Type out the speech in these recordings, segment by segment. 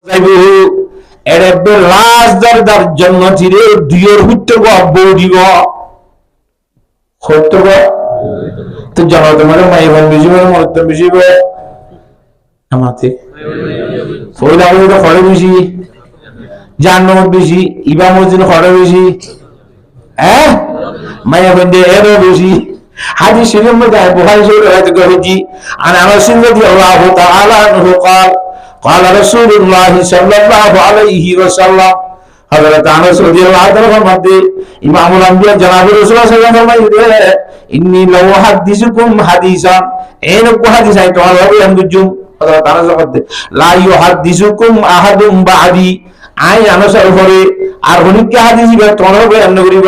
যাইবো এরে লাশ দরদার জন্য চিরে দুইয়ের হুট্টে বৌদিব সত্য তো জনতা মানে মাইবান বেশি মানে মরত বেশি আমাতে ফরিদ আবু তো খড়ে বেশি জান্নাত বেশি ইবা মসজিদ খড়ে বেশি হ্যাঁ মাইবান দে এরও বেশি হাদিস শরীফের মধ্যে বুখারী শরীফে রাওয়ায়াত করেছি আন আনাস রাদিয়াল্লাহু তাআলা আনহু قال قال رسول الله صلى الله عليه وسلم হযরত আনাস রাদিয়াল্লাহু তাআলা ফরমাতে ইমামুল আম্বিয়া জনাব রাসূলুল্লাহ সাল্লাল্লাহু আলাইহি ওয়াসাল্লাম ফরমাইলেন ইন্নী লাউ হাদিসুকুম হাদিসান এইরকম হাদিস আই তোমার হবে আমদুজুম হযরত আনাস ফরমাতে লা ইউহাদিসুকুম আহাদুম বাদি আই আনাসের উপরে আর অনেক হাদিস ইবা তোমার হবে এমন করিব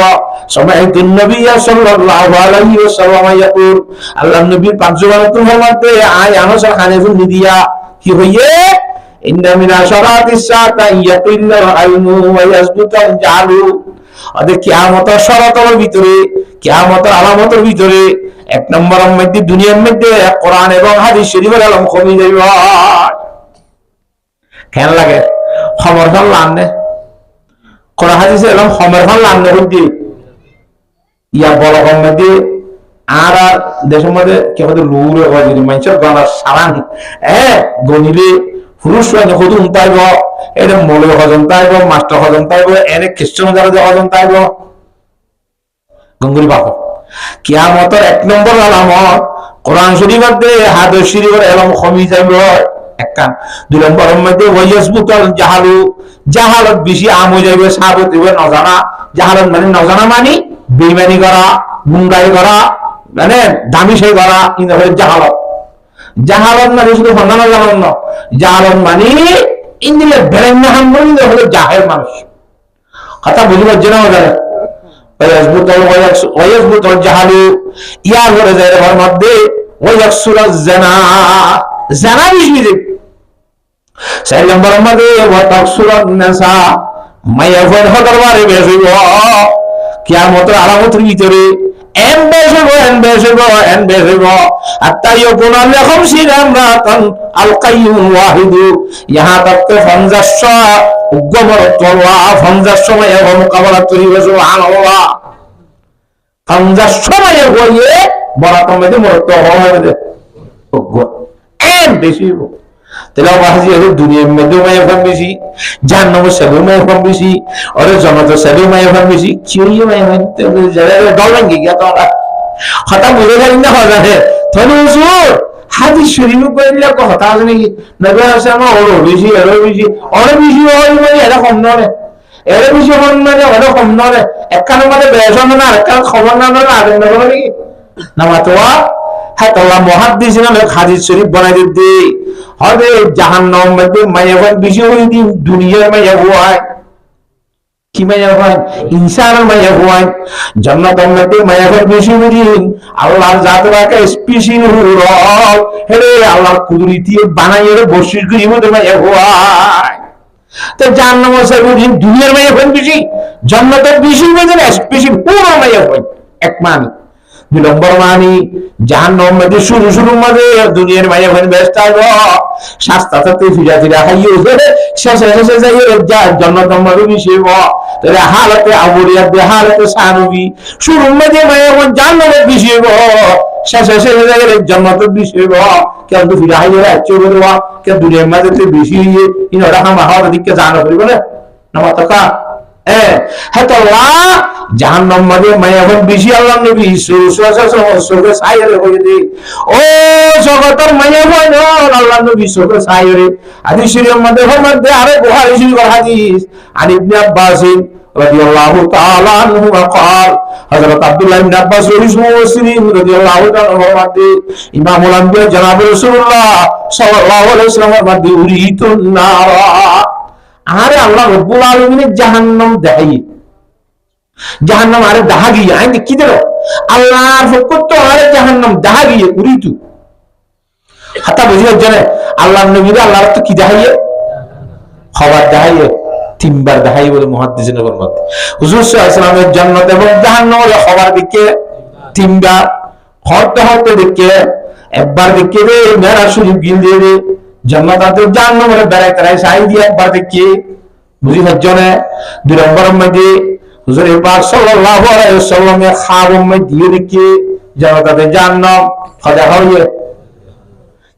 সমাইতুন নবী সাল্লাল্লাহু আলাইহি ওয়াসাল্লাম ইয়াকুল আল্লাহর নবীর পাঁচ জবানত ফরমাতে আই আনাসের খানেফুল নিদিয়া কি হইয়ে ইন্না মিনা শারাতিস সাতা ইয়াকিল্লাল আইনু ওয়া ইয়াসবুতাল জালু আদে কিয়ামতের শরতের ভিতরে কিয়ামতের আলামতের ভিতরে এক নম্বরের মধ্যে দুনিয়ার মধ্যে কোরআন এবং হাদিস শরীফের আলম কমে যাইব কেন লাগে খবর খান লানে কোরআন হাদিসের আলম খবর খান লানে হইতে ইয়া বড় কম মধ্যে আর দেশের মধ্যে কেউ লুরে হয় যদি মানুষের গলার সারান গনিলে পুরুষ হজম তাইব এটা মৌল হজম তাইব মাস্টার হজম তাইব এনে খ্রিস্টান যারা হজম তাইব গঙ্গুলি বাপ কিয়ামতের এক নম্বর আলামত কোরআন শরীফের হাদিস শরীফের এলম কমি যাইব একখান দুই নম্বরের মধ্যে ওয়াইয়াসবুতাল জাহালু জাহালত বেশি আম হয়ে যাইবে সাবত হইবে নজানা জাহালত মানে নজানা মানে বেইমানি করা গুন্ডাই করা মানে দামি সেই করা কিন্তু জাহালত জাহালত মানে শুধু সন্ধান জাহালত ন জাহালত মানে ইন্দিলে বেরেন্না হামবলি হলো জাহেল মানুষ কথা বুঝি পারছে না ওদের ওয়াইয়াসবুতাল জাহালু ইয়ার হয়ে যায় এর মধ্যে ওয়াইয়াকসুরাজ জানা জানা বেশি দেব চার নম্বরের মধ্যে ওয়াতাকসুরান নাসা মাইয়া ফের হদর বারে বেশি কিয়ামতের আলামতের ভিতরে এন বেশিব আত্তা ইয়াকুনা লাহুম সিরামাতান আল কাইয়ুম ওয়াহিদু ইহা তাকতে 50 উগ্গমর তরওয়া 50 সময় এবং মোকাবেলা করিবে সুবহানাল্লাহ 50 সময় হইয়ে বড় কমে মরত হবে উগ্গ এন বেশিব তেলাও বাজি হলো দুনিয়ার মধ্যে মায়া বেশি জান্নাতের সাথে মায়া বেশি আর জান্নাতের সাথে মায়া বেশি চিড়িয়ে মায়া যারা ডলাঙ্গি গিয়া তোরা কথা বলে যাই না হবে তবে হুজুর হাদিস শরীফ কইলে কথা আছে নাকি নবী আসলাম ওর বেশি হয় মানে এটা কম নয় এর বেশি হন মানে ওটা কম নয় একখানে মানে বেজন না একখানে খবর না নয় আর না বলে নাকি না মাতোয়া হ্যাঁ আল্লাহ মুহাদ্দিস নামে হাদিস শরীফ বানাই দিতে হবে জাহান্নাম মধ্যে মায়াবান বেশি হয়ে দিন দুনিয়ার মায়া হয় কি মায়া হয় ইনসানের মায়া হয় জান্নাতের মধ্যে মায়াবান বেশি হয়ে দিন আল্লাহর জাতরাকে স্পেশাল রব হেরে আল্লাহর কুদরতি বানাইয়ে বর্ষিত করি মধ্যে মায়া হয় তো জাহান্নাম আছে দুনিয়ার মায়া হয় বেশি জান্নাতের বেশি হয়ে দিন স্পেশাল পুরো মায়া হয় এক মানে বিলম্বর মানি জাহান্নাম মধ্যে শুরু মধ্যে দুনিয়ার মায়া হয় ব্যস্ত হইব শাস্তাতে ফিরা খাইয়ে শেষে যাই জান্নাতের মধ্যে মিশিব তাহলে হালতে আবুরিয়া দে হালতে সানুবি শুরু মধ্যে মায়া হয় জান্নাতে মিশিব শেষে যাই জান্নাতে মিশিব কেন তো ফিরা খাইয়ে আচ্ছা বলবা কেন দুনিয়ার মধ্যে বেশি ইনরা হামা হাওয়া দিকে জানা করিব না নমাতকা জাহান্নাম মধ্যে মায়াবান বেশি আল্লাহ নবী চোখে ছাইরে হয়ে দে ও জগতের মায়াবান আল্লাহ নবী চোখে ছাইরে হাদিস শরীফের মধ্যে আরে বুখারী শরীফের হাদিস আন ইবনে আব্বাস রাদিয়াল্লাহু তাআলা আনহু قال হযরত আব্দুল্লাহ ইবনে আব্বাস রাদিয়াল্লাহু তাআলা ফরমাতে ইমামুল আম্বিয়া জনাব রাসূলুল্লাহ সাল্লাল্লাহু আলাইহি ওয়াসাল্লাম বলেন উরিতুন নারা আরে আল্লাহ রব্বুল আলামিনের জাহান্নাম দেখাই জাহান্নাম আরে দেখা গিয়ে আইন কি দিল আল্লাহর হুকুম তো আরে জাহান্নাম দেখা গিয়ে উরিতু হাতা বুঝিয়ে জানে আল্লাহর নবীরে আল্লাহর তো কি দেখাইয়ে খবর দেখাইয়ে তিনবার দেখাই বলে মুহাদ্দিসিন এর মধ্যে হুজুর সাল্লাল্লাহু আলাইহি ওয়াসাল্লামের জান্নাত এবং জাহান্নামের খবর দিকে তিনবার হতে দিকে একবার দিকে রে মেরাজ শরীফ গিল দিয়ে জান্নাতের জাহান্নামের বেড়াইতে রাই সাই দিয়ে একবার দেখি বুঝি হজ্জনে। 2 নম্বরের মধ্যে হুজুর পাক সাল্লাল্লাহু আলাইহি ওয়াসাল্লামের খাওয়ার মধ্যে দেখি জান্নাতের জাহান্নাম ফাদা হয়ে।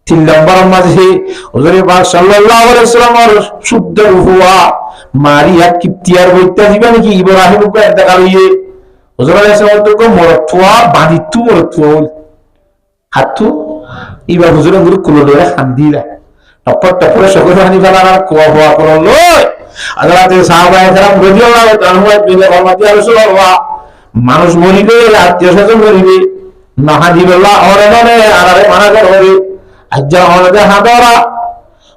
3 নম্বরের মধ্যে হুজুর পাক সাল্লাল্লাহু আলাইহি ওয়াসাল্লামের শুদ্ধ হুয়া মারিয়া কিপ্তিয়ার বইতে দিবা নাকি ইব্রাহিম কো দেখা লইয়ে হুজুর আলাইহিস সালাম তো মরতুয়া বাদিতু মরতুয়া হাতু ইবা হুজুরের গুরু কুলো লয়ে খান্দিলা টপর টপরে সকল হানি ফেলার কোয়া হওয়া করল আদালতে সাহাবায়ে কেরাম রাদিয়াল্লাহু তাআলা বিলে ফরমাতি রাসূলুল্লাহ মানুষ মরিবে আত্মীয় স্বজন মরিবে নাহাদিবাল্লাহ অরনে আরারে মানা করবে আজ্জা হলদে হাদরা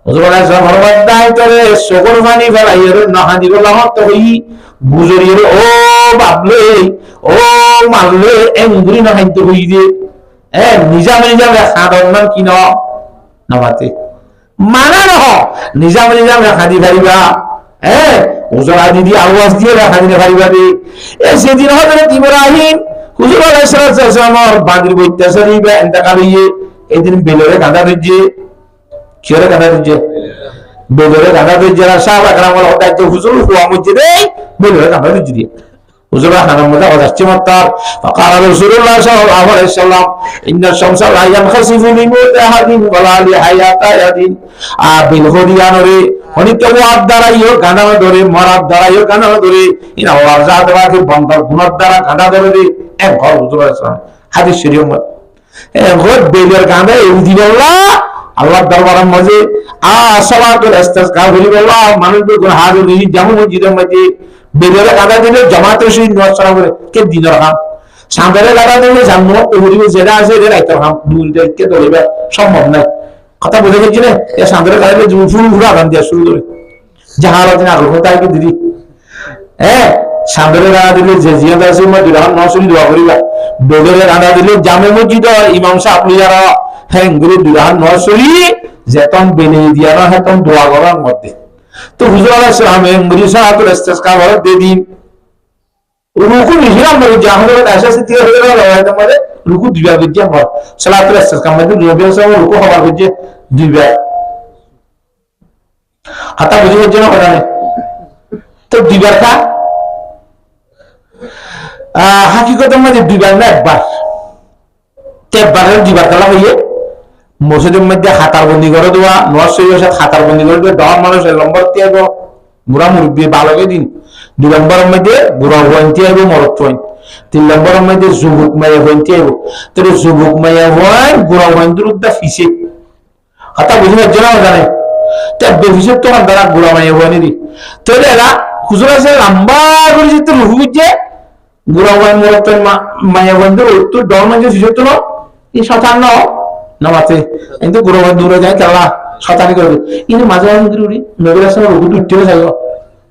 হুজুর আলাইহিস সালাম ফরমায় তরে সকল হানি ফেলাইয়ের নাহাদিবাল্লাহ তো হই বুজুরির ও বাবলে ও মাগলে এঙ্গুরি না হাইতে হইবে নিজাম নিজাম খাদর নাম কি নামাতে মানা নহ নিজাম নিজাম রাখা দি পারিবা হুজুর আদি দি আওয়াজ দিয়ে রাখা দিতে পারিবা দে সেদিন হযরত ইব্রাহিম হুজুর আলাইহিস সালামের বাগির বইতেছে দিবা ইন্তেকাল হইয়ে এদিন বেলরে গাদা দিজে কিরে গাদা দিজে বেলরে গাদা দিজে সাহাবা کرام বলে হতাইতে হুজুর হুয়া মসজিদে বেলরে গাদা দিজে হুজুর হারাম মধ্যে আওয়াজ মাত্র فقال رسول الله صلى الله عليه وسلم ان الشمس لا ينخسف لموت احد ولا لحياه احد بالهديانরে অনিত্য ওয়াদ দ্বারাইও গানা ধরে মরাদ দ্বারাইও গানা ধরে ইনা ওয়াজ দ্বারা বন্ধর গুণর দ্বারা গানা ধরে এক ঘর হুজুর সাল্লাল্লাহু হাদিস শরীফ মত ঘর বেলের গানা ইউদি বললা আল্লাহর দরবারের মাঝে সালাতুল ইস্তিসকা বলি বললা মানুষের গুনাহ হাজির জামু মসজিদের মধ্যে বেলের গানা দিলে জামাতে শহীদ নওয়াজ সালাম করে কে দিনের হাম সামনে গানা দিলে জামু ওগুলি যেটা আছে এর একটা হাম দুইটাকে ধরিবা সম্ভব না কথা বুঝে গেছি না এ সামনে গানা দিলে ফুল ফুরা গান দিয়া শুরু করে জাহালাত না আগ্রহ তাই কি দিদি সামনে গানা দিলে যে জিয়াদ আছে মা দুরান নসুল দোয়া করিবা বেলের গানা দিলে জামে মসজিদ ইমাম সাহেব লিয়ারা গুরু দুরান নসুলি যেতন বেলে দিয়া না হেতন দোয়া করার মধ্যে তো হুজুর আলাইহিস সালাম মুরি সালাতুল ইস্তিসকা বলে দেদিন রুকু নিহিরাম বলে জাহালাত আয়েশা সিদ্দিকা রাদিয়াল্লাহু আনহা তোমারে রুকু দিবা বিদ্যা বল সালাতুল ইস্তিসকা মধ্যে নবী সাল্লাল্লাহু আলাইহি রুকু হবার হচ্ছে দিবা হাতা বুঝে গেছে না কথা তো দিবার কা হাকিকতের মধ্যে দিবার না একবার তেবারের দিবার কালা হইয়ে মসজিদের মধ্যে হাতার বন্দি করে দেওয়া নওয়াজ শরীফের সাথে হাতার বন্দি করে দেওয়া দশ মানুষের নম্বর দিয়ে বুড়া মুরব্বী বালকে দিন 2 নম্বরের মধ্যে বুড়া হইতে আইব মরদ হইন 3 নম্বরের মধ্যে যুবক মাইয়া হইতে আইব তাহলে যুবক মাইয়া হয় বুড়া হইন্দের উদ্দা ফিসে হাতা বুঝে জানা জানে তার বেফিসে তো দ্বারা বুড়া মাইয়া হয়নি দি তাহলে এরা হুজুর আছে লম্বা করে যেতে রুহুজে বুড়া হইন মরদ মাইয়া হইন্দের উত্তর ডর মাঝে ফিসে তো এই শতান্ন নামাতে কিন্তু গুরু দূরে যায় তারা শতানি করবে কিন্তু মাঝে মাঝে উড়ি নবীর আসলে রুকু উঠতে যাই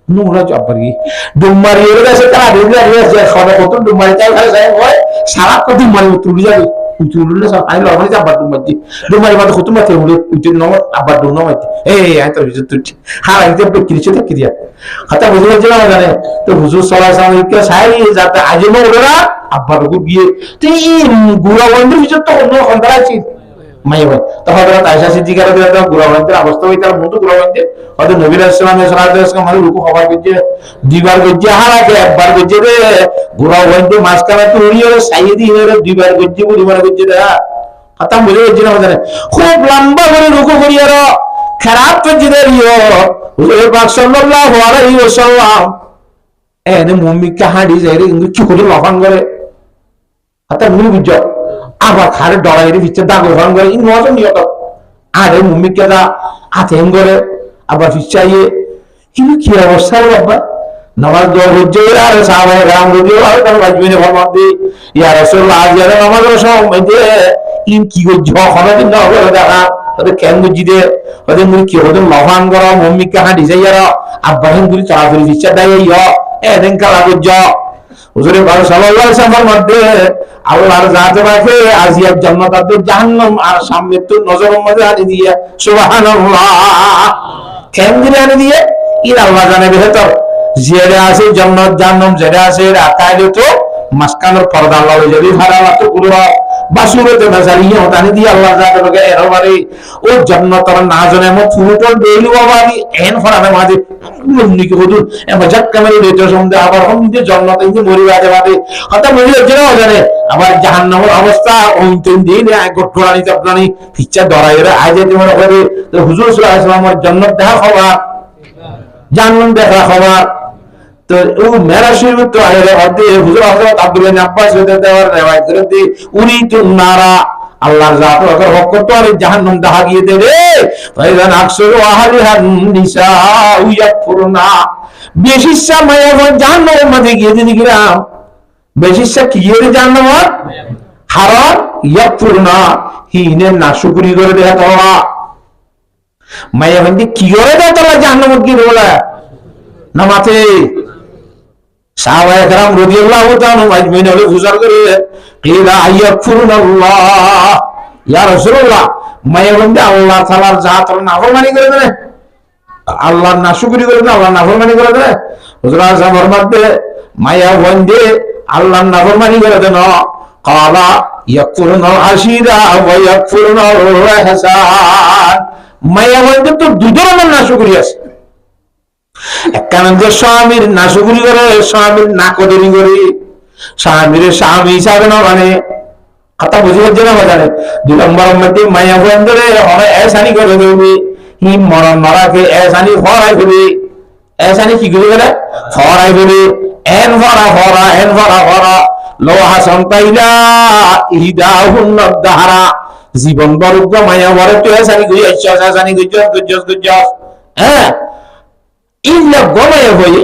নোংরা জব্বার কি ডুমারি এর কাছে তারা রেগুলার আছে সবে কত ডুমারি তাই ভালো যায় হয় সারা কত মারি উঠে যাবে উঠলে সব আইলো আমি যাব ডুমারি ডুমারি মাঝে কত মাতে উড়ে উঠে নম আবার ডুনো মাতে এই আইতো তুই হ্যাঁ আইতে কিরিছে তো কিরিয়া কথা বুঝে গেছে না জানে তো হুজুর সাল্লাল্লাহু আলাইহি ওয়াসাল্লাম সাই যাতে আজমো ওরা আব্বার রুকু গিয়ে তুই গুড়া বন্ধুর ভিতর তো অন্য খন্দরা আছে মাইবা তো হযরত আয়েশা সিদ্দিকা রাদিয়াল্লাহু আনহা গুরাওয়ান্তের অবস্থা হইতার মতো গুরাওয়ান্তে হযরত নবী রাসূলুল্লাহ সাল্লাল্লাহু আলাইহি ওয়াসাল্লাম মানে রুকু হবার গজে দুইবার গজে হারাকে একবার গজে রে গুরাওয়ান্তে মাসকানা তো উড়িয়ে সাইয়েদি এর দুইবার গজে দুইবার গজে দা খতম বলে গজে না জানে খুব লম্বা করে রুকু করিয়া র খারাপ গজে দিও হুজুর পাক সাল্লাল্লাহু আলাইহি ওয়াসাল্লাম এনে মুমিন কাহাডি যাইরে ইংলিশ চুকুরে লফান করে হাতে মুনি বুঝো আবার খারে ডলাইরে ভিতরে দাগ ওখান করে ইন নজন নিয়ত আরে মুম্মি কেদা আতেন করে আবার ফিচাইয়ে ইনি কি অবস্থা রে বাবা নামাজ দোয়া হচ্ছে আর সাহাবায়ে রাম রাদিয়াল্লাহু আনহু তার বাজবিনে ফরমাতে ইয়া রাসূলুল্লাহ আজ এর নামাজের সময় দে ইন কি গো যখন দিন না হবে দেখা ওদের কেন বুঝি দে ওদের মুই কি ওদের লহান করা মুম্মি কে হাঁটি যাইয়ারা আব্বা হিন গুলি চালাফিরি ফিচা দাই ইয়া এদিন কালা বুঝা হুজুরে পাক সাল্লাল্লাহু আলাইহি ওয়াসাল্লাম মধ্যে আল্লাহর জাতে রাখে আজিয়া জান্নাত আর জাহান্নাম আর সামনে তো নজরের মধ্যে আনি দিয়ে সুবহানাল্লাহ কেন দিলে আনি দিয়ে ইর আল্লাহ জানে বেহতর যেটা আছে জান্নাত জাহান্নাম যেটা আছে রাখাইলে তো মাসকানোর পর্দা আল্লাহ যদি ভাড়া তো পুরো বাসুরতে বাজারিয়া তানি দি আল্লাহ জাতকে এরবারে ও জান্নাতের না জানে মো ফুলটন দেইলু বাবাদি এন ফরানে মাঝে নিকে হুজুর এ বাজাক কামেল দেতো সম্দে আবার হম যে জান্নাতে যে মরি বাদে বাদে হতা মরি জেনা জানে আবার জাহান্নামের অবস্থা ওই তিন দিন এক গটরানি তাপরানি ফিচ্চা দরাইরা আজে তোমার করে তো হুজুর সাল্লাল্লাহু আলাইহি ওয়াসাল্লাম জান্নাত দেখা খবর জান্নাত দেখা খবর তো ও মেরা শরীফ তো আইলে হতে হুজুর হযরত আব্দুল্লাহ ইবনে আব্বাস রাদিয়াল্লাহু আনহু রিওয়ায়াত করেন উনি তো নারা আল্লাহর জাত ওকে হক তো আর জাহান্নাম দেখা গিয়ে দেবে ফাইজান আকসুরু আহলিহান নিসা ইয়াকফুরনা বেশিসা মায়া জাহান্নামের মধ্যে গিয়ে দিলাম বেশিসা কি এর জাহান্নাম হারাম ইয়াকফুরনা হিনে নাশুকরি করে দেয়া তোরা মায়া বন্ধি কি করে দেয়া তোরা জাহান্নামে কি বলা নামাতে সাহাবায়ে কেরাম রাদিয়াল্লাহু তাআলা আজমাইন হলে গুজার করে কিলা আয়াকুরুল্লাহ ইয়া রাসূলুল্লাহ মায়াবন্দি আল্লাহ তাআলার জাতের নাফরমানি করে দেয় আল্লাহর নাশুকরি করে দেয় আল্লাহর নাফরমানি করে দেয় হুজুর আযম ফরমাতে মায়াবন্দি আল্লাহর নাফরমানি করে দেন ক্বালা ইয়াকুরুনা আশিরা ওয়া ইয়াকুরুনা ইহসান মায়াবন্দি তো দুই ধরনের নাশুকরি আছে একখানে যে স্বামীর নাশুকরি করে স্বামীর নাকদরি করে স্বামীর স্বামী হিসাবে না মানে কথা বুঝে হচ্ছে না বাজারে 2 নম্বর মধ্যে মায়া বন্ধরে অনেক এসানি করে দেবে হি মরণ মারাকে এসানি ফরাই ফেলে এসানি কি করে গেলে ফরাই ফেলে এন ফরা লোহা সন্তাইলা ইদাহুন দাহারা জীবন বরুদ্ধ মায়া বরে তো এসানি কই এসানি গুজ হ্যাঁ ইল্লা গমায় হয়ে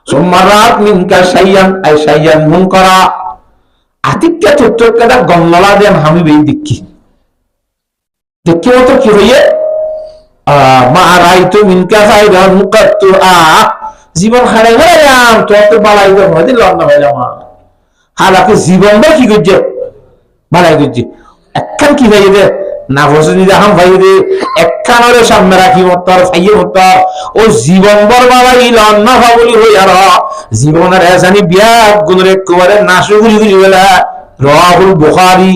সুমারাত মিনকা শাইয়ান আই শাইয়ান মুনকারা আতিক্কা চত্বরকাটা গঙ্গলা দেন আমি বেই দেখি মতো কি হইয়ে মা রাইতু মিনকা ফাইদান মুকাত্তু জীবন হারাই গেলাম তো বাড়াই গেল হদি লন্না হইলাম হালাকে জীবন বা কি করছে বাড়াই করছে একখান কি হইয়ে দে না বসে দেখাম ভাই রে একখানের সামনে রাখি মত্তর ফাইয়ে মত্তর ও জীবন বরবাদাই লন্না ভাবলি হই আর জীবনের এসানি বিয়াক গুণের একেবারে নাশুগুলি গুলি বেলা রাহুল বুখারী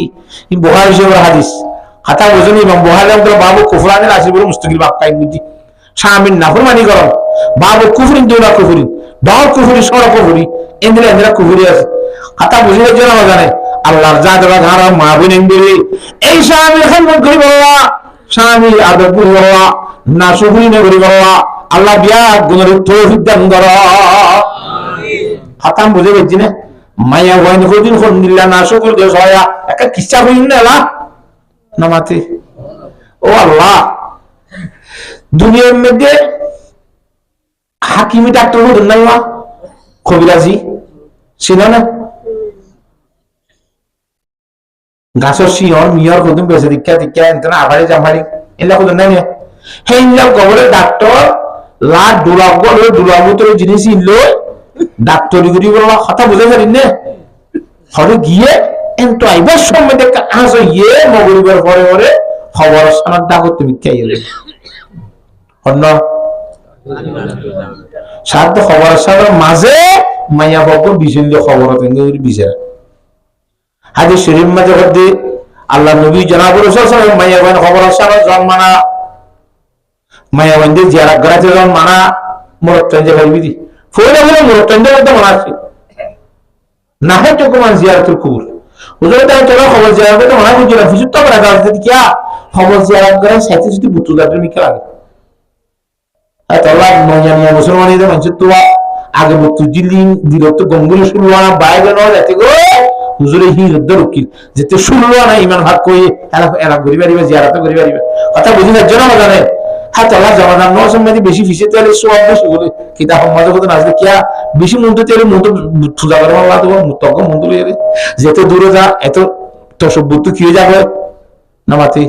শরীফের হাদিস হাতা বুঝুন এবং বুখারী আমাদের বাবু কুফরানের আসি বলে মুস্তাকিল বাপ কাই বুঝি স্বামীর নাফরমানি করো বাবু কুফরিন দুরা কুফরি দল কুফরি সর কুফরি এন্দ্রা কুফরি আছে হাতা বুঝিলে জন্য জানে আল্লাহর জাদরা ধারা মাহবুন ইন্দিরি এই স্বামী খানবুন করি বললা স্বামী আদব করি বললা নাশুগুলি নে করি বললা আল্লাহ বিয়া গুণের তৌফিক দান করো হাতাম বুঝে গেছি না মায়া ওয়াইন কদিন খন্দিল্লা নাশুগুল দেশ হয় একটা কিচ্ছা হইন না এলা নামাতে ও আল্লাহ দুনিয়ার মধ্যে হাকিমি ডাক্তার হতেন না কবিরাজি ছিল না গাছের শিয়র মিয়র কদিন বেঁচে দীক্ষা এনতে না আবারে জামারি এলা কদিন নাই হে ইল্লা কবরে ডাক্তার লা দুলাগুতর জিনিস ইল্লো ডাক্তারি করি বলা কথা বুঝে পারি না হরে গিয়ে এন্ত আইবার সময় দেখা আজ ইয়ে মগরিবার পরে পরে খবর সানার ডাকত তুমি খাইয়ে অন্য সাধ্য খবর সানার মাঝে মাইয়া বাবু বিশিল্য খবর বিচার হাদিস শরীফ মাঝে হদ্দি আল্লাহ নবী জনাব রাসূল মাইয়া বান খবর সানার জন্মানা মায়া বন্ধে জিয়ারত করাতে জন্মানা মুরতঞ্জে ভাইবি ফোনে বলে মুরতঞ্জে একদম মানাছে না হয় তো কোন জিয়ারতুল কুবুর হুজুর তাই চলো খবর জিয়ারত করতে মনে বুঝিনা হুজুর তো করা যাচ্ছে কি খবর জিয়ারত করে সাথে যদি বুতুদাটের মিকে লাগে আর তোলা নয়া মুসলমানদের মানুষ তো আগে বুতু জিলিং দিলত গঙ্গুল শুরুয়ানা বাইরে ন যাতে গো হুজুরে হি রদ্দ রুকি যেতে শুরুয়ানা ইমান ভাগ কই এলা গরি বাড়িবে জিয়ারত করি বাড়িবে কথা বুঝিনা জন্য জানে হ্যাঁ তোলা জামানা ন সময় বেশি ফিসে তেলে সব বেশি বলে কিতাব মজা কথা আসলে কি বেশি মন্ত্র তেলে মন্ত্র পূজা করে আল্লাহ তো মুতক মন্ত্র লইরে যেতে দূরে যা এত তো সব বুতু কি যাবে নামাতে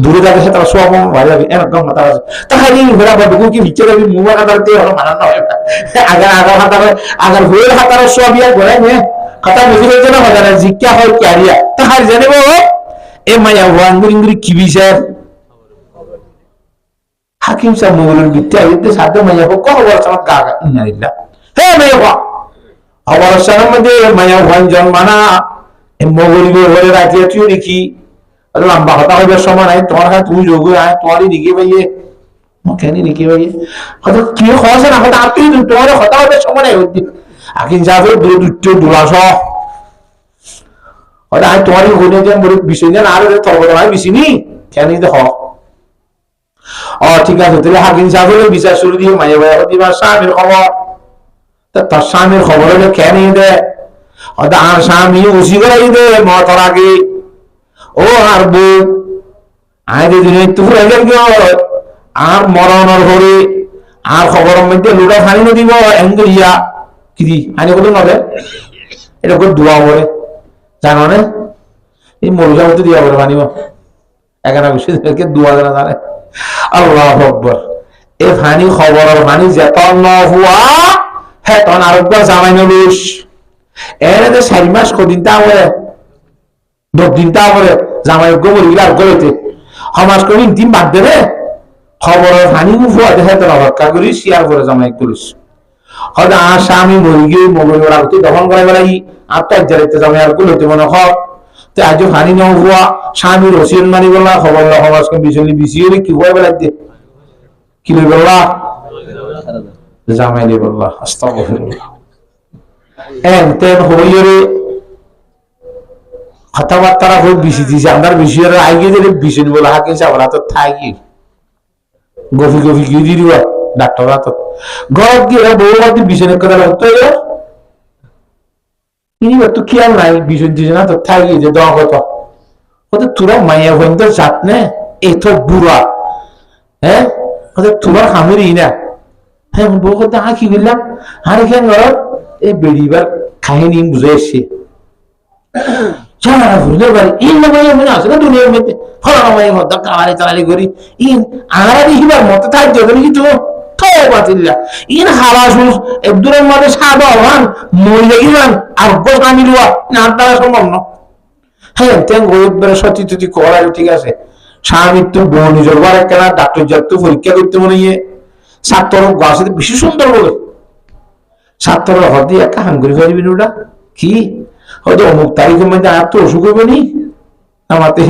দূরে যাবে সেটা সব ভালো যাবে একদম মাথা আছে তাহলে ঘোরা বাবু কি নিচে যাবে মুবা কাটাতে হলো মানানো হয় আগার হয়ে হাতার সব ইয়া ঘোরা নে কথা বুঝে গেছে না বাজারে জিজ্ঞা হয় ক্যারিয়া তাহার জানেব এ মায়া ওয়াঙ্গুরি কি বিষয় হাকিম সাহেব মৌলুর বিদ্যা হইতে সাথে মাইয়া খবর সামা কাগা ইন্নালিল্লাহ হে মাইয়া অবস্থানের মধ্যে মায়া ভন জন্মানা মগরিব ঘরে রাখিয়ে তুই দেখি লম্বা কথা হইবার সময় নাই তোমার হাত তুই যোগ আয় তোমারই দিকে ভাইয়ে কেন দিকে ভাইয়ে হয়তো কি হওয়া না হয়তো আপনি তোমার কথা হইবার সময় নাই আকিন যাবে দুলাস হয়তো আমি তোমারই ঘুরে যান বলে বিষয় যান আর তর্ক বিছিনি কেন হ ঠিক আছে তাহলে হাকিম সাহেব বিচার শুরু দিয়ে মাঝে ভাইয়া দিবার স্বামীর খবর তার স্বামীর খবর হলে কেন দেয় হয়তো আর স্বামী উসি করাই দে মতার আগে ও আর বউ আয় দিন একটু ঘুরে গেল আর মরণর হরে আর খবরের মধ্যে লুটা ফানি দিব এঙ্গিয়া কি দি আনি কত নবে এটা করে দোয়া করে জানো না এই মরুজা মতো দিয়া করে মানিব এখানে বসে দোয়া জানা জানে আল্লাহ আকবার এ ফানি খবরের ফানি যেতন ন হুয়া হ্যাঁ তখন আরোগ্য জামাই নলুস এর 4 মাস কদিন তা করে 10 দিন তা করে জামাই যোগ্য মরি গেলে আরোগ্য হইতে সমাজ কবি দিন বাদ দেবে খবরের ফানি হুয়া দেখে তোর অপেক্ষা করি শেয়ার করে জামাই করিস হয়তো আর স্বামী মরি গিয়ে মোবাইল রাখতে দখল করে বেড়াই আর তো একজারিতে জামাই আরোগ্য হইতে মনে হয় তো আজ ফানি ন হুয়া স্বামীর রসিন মানি বললা খবর সমাজকে বিচলি বিছিয়ে কি হয়ে বেড়াইতে কি বললা জামাই দিয়ে বললা আস্তাগফিরুল্লাহ তেন হইরে কথাবার্তা খুব বেশি দিয়েছে আমার বিষয়ের আগে যদি বিষয় বলে হাকে যাবার তো থাকি গফি গফি গিয়ে দিয়ে দিবা ডাক্তার তো ঘর গিয়ে বউ বাদ বিষয়ের কথা লাগতো তো খেয়াল নাই বিষয় দিয়েছে না তো থাকি যে দেওয়া কথা ওদের তোরা মাইয়া হইন তো জাত নে এত বুড়া হ্যাঁ ওদের তোরা খামেরই না হ্যাঁ বউ কথা কি করলাম আর এখানে ঘর এই বেড়িবার কাহিনী বুঝে এসছে সারা ঘুরলে পারি ইন মাইয়া মনে আছে না দুনিয়ার মধ্যে ফলানো মাইয়া মতো কামারি চালালি করি ইন আর দেখিবার মতো তাই যদি কিছু বাতিল্লা ইন হালাসুস একদূরের মধ্যে সাদা হন মরিলে গিলাম আর গোস নামি লুয়া না দ্বারা সম্ভব না হ্যাঁ তেন গরিবরা সত্যি টতি করা ঠিক আছে স্বামী তো বউ নিজের ঘরে কেনা ডাক্তার যাতে পরীক্ষা করতে মনে গিয়ে ছাত্র গাছে বেশি সুন্দর বলে ছাত্র হতে একা হাঙ্গুরি পারিবি ওটা কি হয়তো অমুক তারিখের মধ্যে আর তো অসুখ হবে নি আমাতে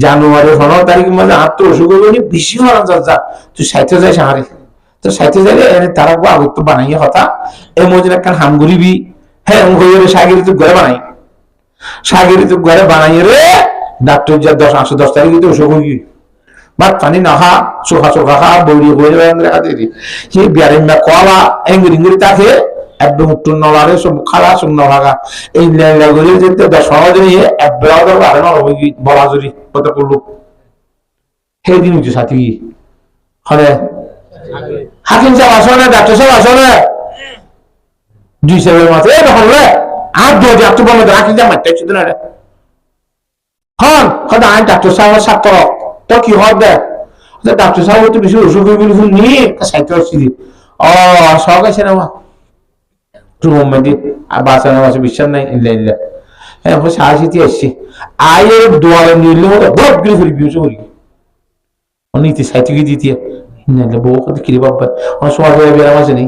জানুয়ারি 15 তারিখের মধ্যে আর তো অসুখ হবে নি বেশি হওয়ার যা তুই সাইতে যাই সাহারে তো সাইতে যাইলে তারা আগত বানাইয়ে কথা এই মধ্যে একটা হাঙ্গুরিবি হ্যাঁ হয়ে সাগিরি তো ঘরে বানাই সাগিরি তো ঘরে বানাইয়ে রে ডাক্তার যা 10 তারিখে তো অসুখ হয়ে ভাত পানি না খা চোখা চোখা খা বৌড়ি হয়ে যাবে হাতে সেই বিয়ারিন্দা কলা এঙ্গুরি ইঙ্গুরি তাকে একদম উত্তর নলারে সব খালা শূন্য ভাগা এই লেঙ্গা গড়িয়ে যেতে সহজে নিয়ে এক বেলা আরে না বলা জুড়ি কত করলো সেই দিন হচ্ছে সাথী হলে হাকিম সাহেব আসো না ডাক্তার সাহেব আসো না 2 সাহেবের মাথা এই তখন রে আর দু ডাক্তার বলে হাকিম সাহেব মারতে শুধু না রে হন হয়তো আইন ডাক্তার সাহেব ছাত্র তো কি হর দেয় ডাক্তার সাহেব তো বেশি অসুখ হয়ে গেল নিয়ে সাইতে আসছি ও সব আছে না আর বাঁচানো বাসে বিশ্বাস নাই ইল্লা ইল্লা হ্যাঁ সাহসিতে আসছি আয়ের দোয়ারে নিলে ভোট গিয়ে ফিরে বিউছে করি নীতি সাইতে গিয়ে দিতে বউ কত কিরে বাবা আমার সমাজ বেড়াম আছে নেই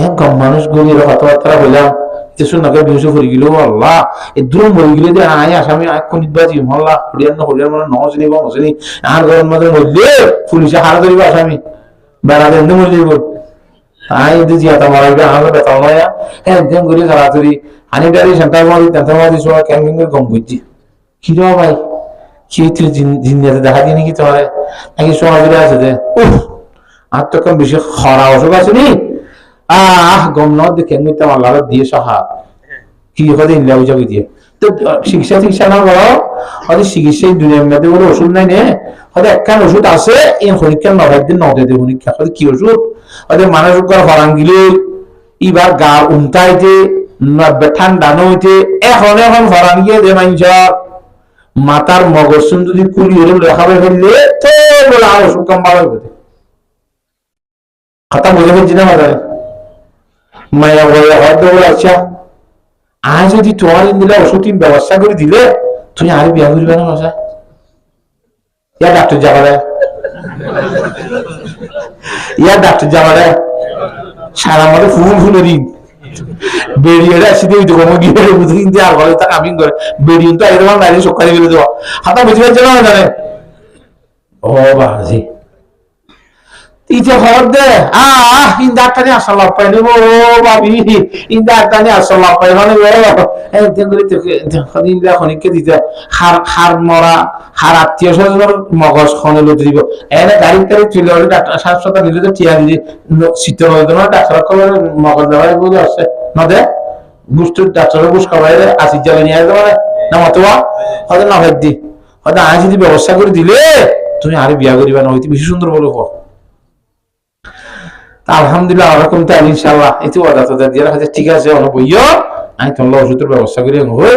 একদম মানুষ গরিব কথাবার্তা বললাম শুন না বিউছে করে গেল আল্লাহ এই দূর মরে গেলে যে আয় আসামি আয় বাজি মল্লা হরিয়ার না হরিয়ার মানে নজনি বা নজনি আর ঘরের মধ্যে মরলে পুলিশে হারা ধরিব আসামি বেড়া দেন মরে যাইব আই জিয়াতা মারাইবে আলো বেতাল নয়া একদম করে সারাসরি আনি ডারি সেন্টার মারি তেন্তা মারি সব ক্যাম্পিং করে গম বুঝছি কি রে ভাই কি তুই জিন্দাতে দেখা দিই নাকি তোমার নাকি সমাজে আছে যে উফ আর তো কম বেশি খরা অসুখ আছে নি গম ন দেখে নিতে আল্লাহ দিয়ে সাহা কি হতে ইল্লা বুঝাবি দিয়ে তো চিকিৎসা না করো হয়তো চিকিৎসায় দুনিয়ার মধ্যে কোনো ওষুধ নাই নে হয়তো একখান ওষুধ আছে এই পরীক্ষা 9 দিন 9 দিন পরীক্ষা হয়তো কি ওষুধ হয়তো মানুষ হরান গিলে এবার গা উমতাইতে ঠান্ডা নইতে এখন হরান গিয়ে দে মানুষ মাতার মগজ যদি কুলি হলে লেখাবে ফেললে তো বলে আর ওষুধ কম ভালো হবে কথা বলে ফেলছি না মাথায় মায়া বলে হয়তো বলে আচ্ছা আজ যদি তোমার দিলে ওষুধ ব্যবস্থা করে দিলে তুমি আর বিয়া করবে না মশা ইয়া ডাক্তার যাবারে ইয়া ডাক্তার যাবারে সারা মধ্যে ফুল ফুলের বেরিয়ে আসি দিয়ে তো কোনো গিয়ে বুঝে কিন্তু আর ঘরে তা কামিং করে বেরিয়ে তো এরকম বাইরে সকালে বেরিয়ে দেওয়া হাতা বুঝে পারছে না জানে ও বাজি ইতে খবর দে ইন্দারটা নিয়ে আসা লাভ পাইনি ও ভাবি ইন্দারটা নিয়ে আসা লাভ পাই মানে একদিন করে ইন্দিরা খনিককে দিতে হার মরা হার আত্মীয় স্বজনের মগজ খনে লুটে দিব এনে গাড়ি গাড়ি চলে গেলে ডাক্তার স্বাস্থ্যতা দিলে তো টিয়া দিলে শীতের ডাক্তার খবর মগজ দেওয়াই বুঝে আসছে না দে বুঝতে ডাক্তারের বুঝ খাওয়াই আসি জ্বালে নিয়ে আসবে মানে না মতোয়া হয়তো না ভাই দি হয়তো আজ যদি ব্যবস্থা করে দিলে তুমি আরে বিয়া করিবা না হইতে বেশি সুন্দর বলো আলহামদুলিল্লাহ ওরকম তো ইনশাআল্লাহ এতে ওটা তো দিয়ে রাখা ঠিক আছে বইও আমি তোমার ওষুধের ব্যবস্থা করি হই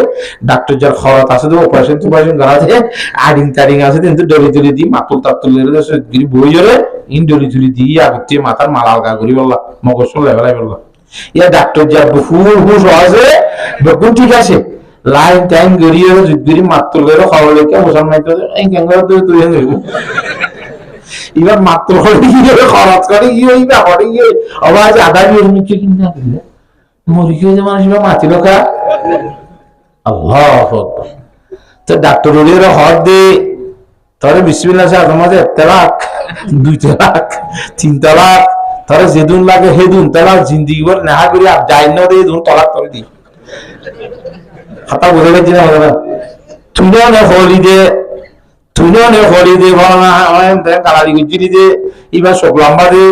ডাক্তার যার খরচ আছে তো অপারেশন গাড়াতে আডিং তারিং আছে কিন্তু ডলি ডলি দিই মাতুল তাতুল বই জলে ইন ডলি ডলি দিই আগতে মাথার মাল আলগা করি বললা মগজ লেভেলাই বললা ইয়া ডাক্তার যার ফুল হুশ আছে বেগুন ঠিক আছে লাইন টাইম গড়িয়ে যুদ্ধি মাতুল করে খাওয়া লেখা মুসলমান তো এই কেঙ্গা তুই এবার মাত্র খরচ করে গিয়ে ওই ব্যাপারে গিয়ে আবার আধা দিয়ে নিচ্ছে কিনা মরি গিয়ে যে মানুষ মাতি লোকা আল্লাহ তো ডাক্তার হর দে তোরে বিসমিল্লাহ মাঝে 1 লাখ 2 লাখ 3 লাখ তোরে যেদুন লাগে হেদুন তালাক জিন্দিগি ভর নেহা করি আর যাই না দে দুন তলাক করে দি হাতা বলে গেছি না তুই না হলি দে তুইনে হলি দে বলা কালারি গুজিরি দে ইবা সব লম্বা দে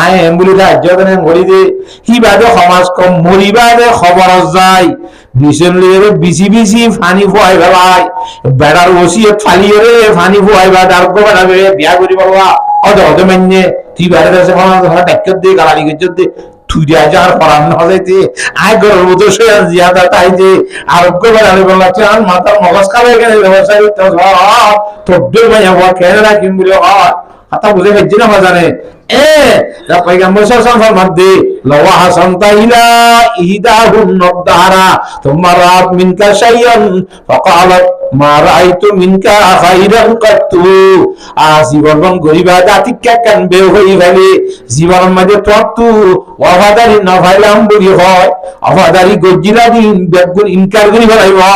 আয় এম্বুলি রাজ্য দেন হলি দে হিবাদে সমাজ কম মরিবাদে খবর যায় বিশন লিয়ে বিসি বিসি ফানি ফুয়াই বেলাই বেড়ার ওসিয়ে ফালিয়ে রে ফানি ফুয়াই বা ডার গো বেড়া বিয়া করি বাবা অদে অদে মান্যে তুই বেড়া দেশে ফলা ধরা ট্যাক্কর দে কালারি গুজর দে তুই যার পড়ান হলাইতে আয় গরর মতো সে জিয়াদা তাই যে আরোগ্য বেড়ালে বলাচ্ছে আর মাথার মগজ খাবে কেন ব্যবসায়ী তোর মাইয়া হওয়া কেন রাখিম বলে হয় হাতা বুঝে ফেলছি না জানে পয়গম্বর সাল্লাল্লাহু আলাইহি মধ্যে লওয়া হাসানতা ইলা ইহদাহুন নদারা থুম্মা রাত মিনকা শাইয়ান ফাকালাত মা রাআইতু মিনকা খাইরান কাতু জীবন গরিবা জাতিকা কান বে হই গেলে জীবন মধ্যে তত্তু ওয়াদারি না ভাইলাম বলি হয় ওয়াদারি গজিরা দিন বেগুন ইনকার করি ভাইবা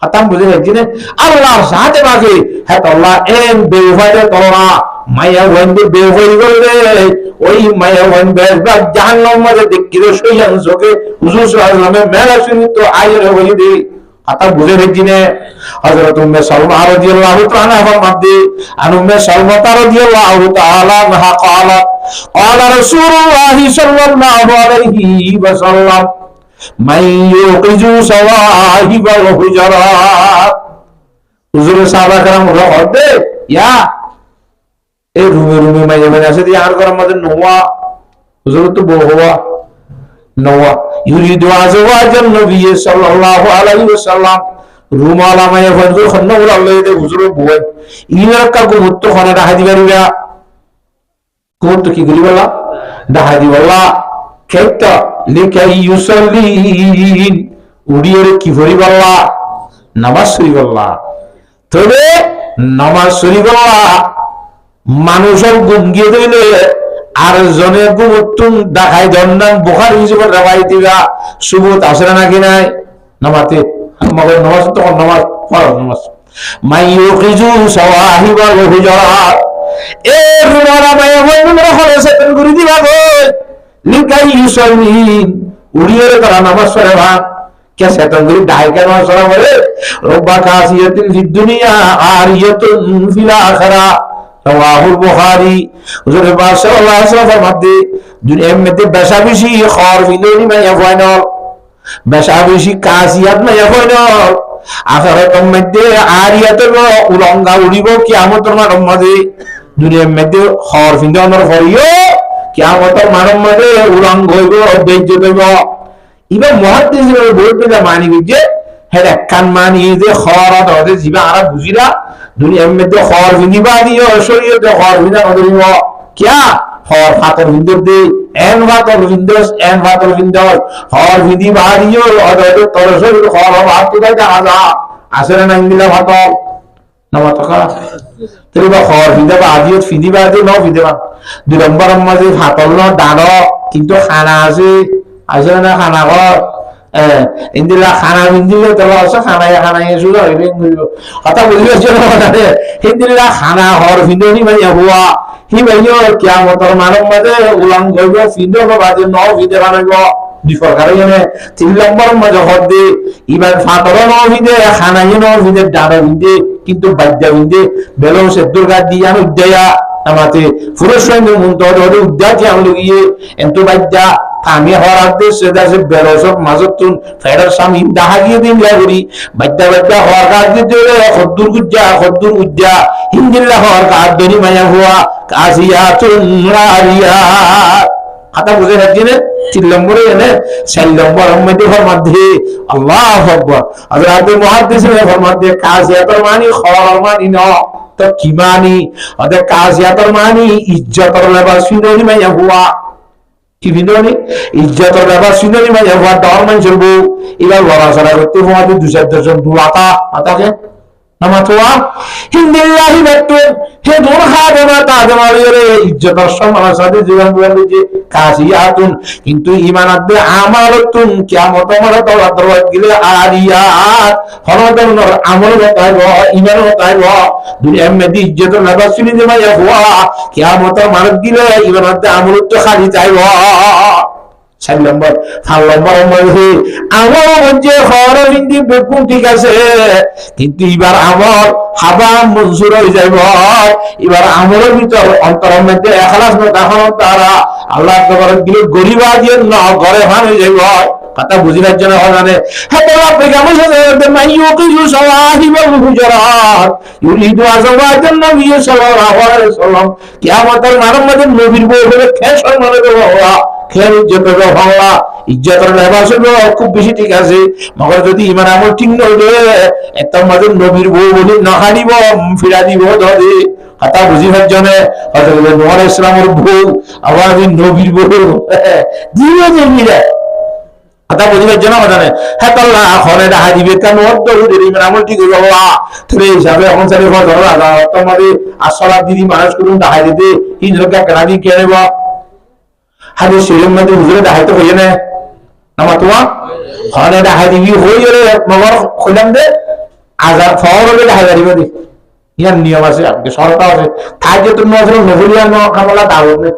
খতম বুঝে গেছি না আল্লাহর সাথে বাকি হ্যাঁ আল্লাহ এম বেওয়াইদে তোরা মায়া ওয়ান্ডে বেওয়াই গলে ওই মায়া ওয়ান্ডে জাহান্নাম মধ্যে দেখিরে সইয়ান সকে হুজুর সাল্লাল্লাহু আলাইহি ওয়াসাল্লাম মেলা শুনি তো আইরে হই দে খতম বুঝে গেছি না হযরত উম্মে সালমা রাদিয়াল্লাহু তাআলা ফরমাতে আন উম্মে সালমা রাদিয়াল্লাহু তাআলা আনহা قالت قال رسول الله صلى الله عليه وسلم মাইয়ুকিজু সাওয়াহিবাল হুজরাত হুজুর সাহাবা کرام রহদে ইয়া এই রুমে রুমে মাইয়া মানে আছে আর গরম মধ্যে নোয়া হুজুর তো বহুয়া নোয়া ইউরিদু আজওয়াজান নবী সাল্লাল্লাহু আলাইহি ওয়াসাল্লাম রুমালা মাইয়া ফজর খন্ন আল্লাহ দে হুজুর বয় ইনার কা কো মুত্ত খনা রাহা দিবারিবা কোন তো কি গলি বলা রাহা দিবাল্লা কেতা লিকাই ইউসাল্লিন উড়িয়ে কি ভরি বললা নামাজ শুরি বললা তবে নামাজ শুরি বললা মানুষের গুঙ্গিয়ে দিলে আর জনে গুমতুন দেখাই দন্নান বুখারী হিসেবে রাবাই দিবা সুবত আসে নাকি নাই নামাতে মগর নামাজ তো নামাজ ফরজ নামাজ মাইয়ুকিজু সাওয়াহিবাল হুজরাত এ রুমারা মায়া হইন হলে সেতন গুরি দিবা গো লিকাই ইউসাল্লিন উড়িয়ে তারা নামাজ পড়ে ভাগ কে সেতন গুরি ডাইকা নামাজ পড়া বলে রব্বা কাসিয়াতিন ফিদ দুনিয়া আরিয়াতুন ফিল আখিরা রাওয়াহুল বুখারী হুজুর পাক সাল্লাল্লাহু আলাইহি ওয়াসাল্লাম মধ্যে দুনিয়ার মধ্যে বেশাবেশি খর বিননি মাইয়া ফাইনাল বেশাবেশি কাসিয়াত মাইয়া ফাইনাল আখিরাতের মধ্যে আরিয়াতুল উলঙ্গা উড়িব কিয়ামতের মাঠের মধ্যে দুনিয়ার মধ্যে খর বিননের ফরিও কিয়ামতের মানব মধ্যে উলঙ্গ হইব বেজ্জত হইব ইবা মুহাদ্দিসরা বলতে মানি যে হেড কান মানি যে খরাত হতে জিবা আরা বুঝিরা দুনিয়ার মধ্যে খর বিনিবা দিও শরীয়তে খর বিনা করিব কিয়া খর ফাতর বিন্দর দে এন ফাতর বিন্দস এন ফাতর বিন্দস খর বিনি বাড়িও অদতে তোর শরীর খর হাত তো দাইতা আজা আসরে না ইন্দিলা ফাতর না মাতকা তেবা খর বিন্দা বাদিও ফিদিবা দে ন ফিদিবা দুই নম্বর মাঝে ফাতর ন দাঁড় কিন্তু খানা আছে আসলে না খানা ঘর ইন্দিলা খানা বিন্দিলে তোলা আছে খানায় শুরু হইবে কথা বুঝি পারছো না মানে ইন্দিলা খানা ঘর ফিন্দনি মানে হুয়া হি ভাইও কিয়ামতের মানব মাঝে উলাং গইব ফিন্দো বাদে ন ফিদে বানাইব বিফরকারে এনে 3 নম্বর মাঝে হদ্দে ইবার ফাতর ন ফিদে খানায় ন ফিদে ডাড়া ফিদে কিন্তু বাদ্যা ফিদে বেলো সেদ্দুর গাদ দিয়া উদ্যায়া আমাতে পুরুষ সঙ্গে মুন্তর হলে উদ্যাতি আমলো গিয়ে এন্ত বাদ্যা আমি হওয়ার আদেশ সেদাসে বেরোসব মাজতুন ফেডার সামি দাহা গিয়ে দিন লাগরি বাদ্যা হওয়ার কাজ দিতে খদ্দুর উজ্জা হিন্দিল্লা হওয়ার কাজ দনি মায়া হুয়া কাজিয়াতুন রারিয়াত কথা বুঝে রাখছি না 3 নম্বরে এনে 4 নম্বর মধ্যে আল্লাহু আকবার হযরত মুহাদ্দিসিনে ফরমাতে কাজিয়াতুর মানি খবর মানি ন তো কি মানি ওদের কাজিয়াতুর মানি ইজ্জতের লেবাস ফিননি মায়া হুয়া কি ফিননি ইজ্জতের লেবাস ফিননি মায়া হুয়া ডর মান চলবো এবার লড়াচড়া করতে হওয়া 2-4 জন দুলাতা আতাকে নামাতোয়া হিন্দিল্লাহি বেতু হে দূর খাবে না তাজে মারিয়ে ইজ্জতের সম্মান সাথে জীবন বলে যে কাজিয়াতুন কিন্তু ঈমান আদে আমালতুন কিয়ামত মারা দওয়া দওয়া গিলে আরিয়াত হরদনর আমল বতাইব ঈমান বতাইব দুনিয়া মধ্যে ইজ্জতের লেবাস শুনি যে মাইয়া হুয়া কিয়ামত মারা গিলে ঈমান আদে আমল তো খালি যাইব 4 নম্বর 5 নম্বর মধ্যে আমার মধ্যে হর হিন্দি বেকুন ঠিক আছে কিন্তু এবার আমার হাবা মনজুর হয়ে যাইব এবার আমলের ভিতর অন্তরের মধ্যে ইখলাস না তখন তারা আল্লাহ তাবারক দিলে গরিবা দিয়ে না ঘরে ভান হয়ে যাইব কথা বুঝিবার জন্য জানে হ্যাঁ আল্লাহ পেগামে সাথে মাইয়ুকিজু সাওয়াহিবাল হুজরাত ইউরিদু আযওয়াজান নবী সাল্লাল্লাহু আলাইহি ওয়াসাল্লাম কিয়ামতের মানব মধ্যে নবীর বউ হলে ফ্যাশন মানে দেব খেয়াল ইজ্জতের হওয়া ইজ্জতের লেবাস খুব বেশি ঠিক আছে মগর যদি ইমান আমল ঠিক নইলে একটা মাঝে নবীর বউ বলি নাহা দিব ফিরা দিব ধরে কথা বুঝিবার জন্য হযরত নূহ আলাইহিস সালামের বউ আবার নবীর বউ দিয়ে দিলে কথা বুঝিবার জন্য জানে হ্যাঁ আল্লাহ খনে দেখা দিবে কেন ওদের ইমান আমল ঠিক হইব তাহলে হিসাবে এখন সারে ধরো তোমাদের আসলা দিদি মানুষ করুন দেখা দিতে ইন্দ্রকে কেনা দিয়ে কে নেব হাদিস শরীফের মধ্যে হুজুরে দেখাইতে হইছে না নামাতোয়া খনে দেখা দিবি হই গেলে মগর কইলাম দে আজার ফওরলে দেখা যাবে দি ইয়ার নিয়ম আছে আপনি শর্ত আছে তাই তো নজর নজরিয়া ন কামলা দাওত নে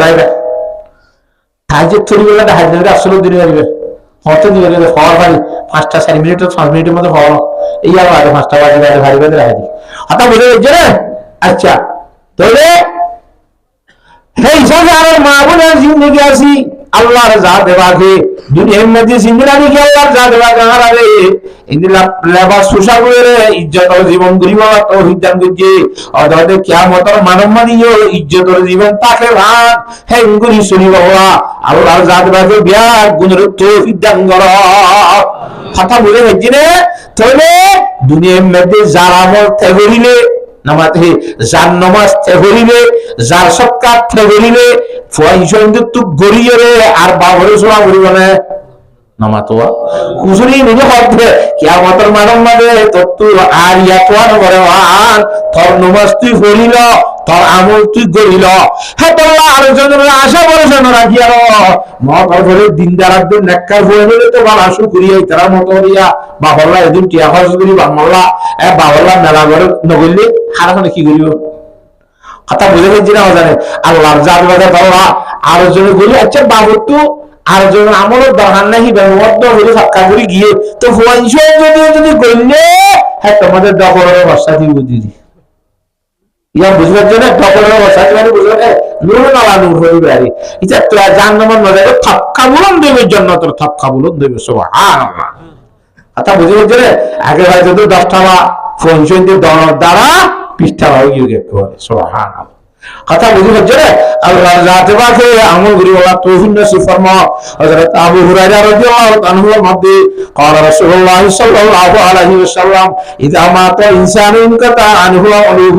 রাইবা তাই যে তরিগুলা দেখা যাবে আসলে দিনে যাবে হতে দিবে হওয়ার পারি 5টা 4 মিনিট 5 মিনিটের মধ্যে হওয়া এই আর 5টা বাজে ভারী দেখা দি হাতা বুঝে যাচ্ছে না আচ্ছা তাহলে এই সাজার মাবুনের জিন্দেগি আসি আল্লাহর জাত দেবাকে দুনিয়ার মধ্যে জিন্দেগি কি আল্লাহর জাত দেবাকে হারাবে ইন্দিলা লেবাস সুশাগুরে ইজ্জতের জীবন গরিব তৌহিদ দান করছে অদাতে কিয়ামতের মানব মানিও ইজ্জতের জীবন তাকে ভাত হেঙ্গুরি শুনি বাবা আল্লাহর জাত দেবাকে বিয়া গুণের তৌহিদ দান কর কথা বলে হচ্ছে না তাহলে দুনিয়ার মধ্যে যারা আমল তেগরিলে নামাতে যার নামাজ তেগরিলে যার সৎকার তেগরিলে ফয়সন্দ তু গরিয়ে রে আর বাবরে সোয়া গরিব না নামাতোয়া কুসুরি নিজে হবে কিয়ামতের মানব মানে তত্তু আর ইয়াতওয়ার করে আন তোর নামাজ তুই পড়িল তোর আমল তুই গরিল হ্যাঁ তোরা আলোচনার আশা করেছেন রাখি আর মত ধরে দিন দাঁড়াতে নেককার হয়ে গেলে তো ভালো শুকরিয়া তারা মত দিয়া বাবলা এদিন টিয়া খরচ করি বাংলা বাবলা মেলা করে নগরলে হারাখানে কি করিব কথা বুঝে গেছি না জানে আল্লাহর জাত বাজার বাবা আলোচনা করি আচ্ছা বাবু তো আর জন আমলের দরকার নাই ব্যবহার হলে সাক্ষা করে গিয়ে তো ফোয়াইশন যদি গইলে হ্যাঁ তোমাদের দখলের বর্ষা দিব দিদি ইয়া বুঝবার জন্য দখলের বর্ষা দিবে বুঝবে নূর নালা নূর হয়ে বেরি এটা তো জাহান্নামের মধ্যে থাক্কা বুলন দেবে জান্নাতের থাক্কা বুলন দেবে সুবহানাল্লাহ কথা বুঝবার জন্য আগে হয়তো 10টা ফোয়াইশন দিয়ে দ্বারা পৃষ্ঠা হয়ে গিয়ে করে সুবহানাল্লাহ কথা বুঝি হচ্ছে রে আল্লাহর জাতে পাকে আমল করি ওয়া তৌফিক নসিব ফরমা হযরত আবু হুরায়রা রাদিয়াল্লাহু আনহু মধ্যে قال رسول الله صلى الله عليه وسلم اذا مات انسان انقطع عنه عمله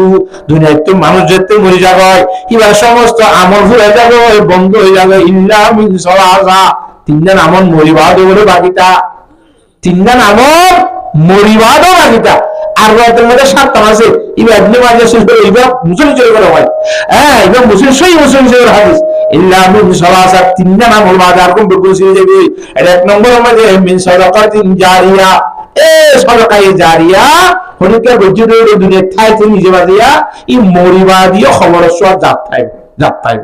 দুনিয়াতে মানুষ যেতে মরে যাবে এবার সমস্ত আমল ভুলে যাবে বন্ধ হয়ে যাবে ইল্লা মিন সালাসা তিনজন আমল মরিবাদ বলে বাকিটা তিনজন আমল মরিবাদ বাকিটা আর রাতের মধ্যে 7টা আছে এবার আপনি মাঝে শেষ করে এবার মুসলিম চলে গেল ভাই হ্যাঁ এবার মুসলিম সই মুসলিম হাদিস ইল্লা মিন সালাসাত, তিনটা নাম হল বাজার কোন বেগুসি যাবে। এর এক নম্বর আমাদের মিন সাদাকাতিন জারিয়া, এ সাদাকায়ে জারিয়া হনিকে বজ্জুদে দুনিয়া থাইতে নিজে বাজিয়া ই মরিবা দিয়ে খবর সব যাত্রায়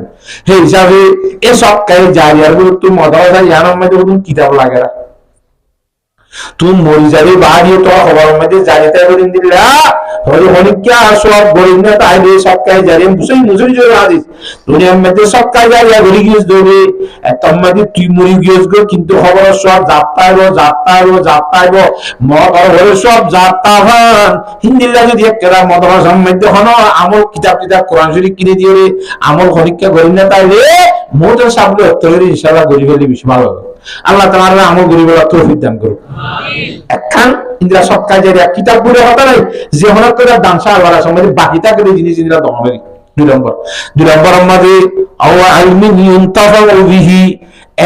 হে হিসাবে এ সদকায়ে জারিয়ার গুরুত্ব মদাওয়া জানার মধ্যে কোন কিতাব লাগে না। তুই মরি যাবে বাড়িয়ে তো খবর মধ্যে জারিতে করে দিলা হলি হলি কি সব বলিন না তাই রে সদকায়ে জারিয়া বুঝই মুজুরি জোর হাদিস দুনিয়ার মধ্যে সদকায়ে জারিয়া গরি গিয়েছ দৌড়ে একদম মধ্যে তুই মরি গিয়েছ গো, কিন্তু খবর সব যাত্রায় মদ আর হলে সব যাত্রাভান হিন্দিলা যদি একটা মদরসার মধ্যে হনো আমল কিতাব কোরআন শরীফ কিনে দিয়ে আমল হরিকা গরি না তাই রে মোট সাবলে তৈরি ইনশাআল্লাহ গরি গলি বেশি ভালো হবে। আল্লাহ তাআলা আমল গরিবের তৌফিক দান করুন। একখান ইন্দ্রা সব কাজের এক কিতাব পড়ে হতা নাই যে হনক করে দানসা আল্লাহর সঙ্গে বাকিটা করে জিনিস ইন্দ্রা দমনে। দুই নম্বর আমাদের আওয়া আলমিন ইউনতাফাউ বিহি,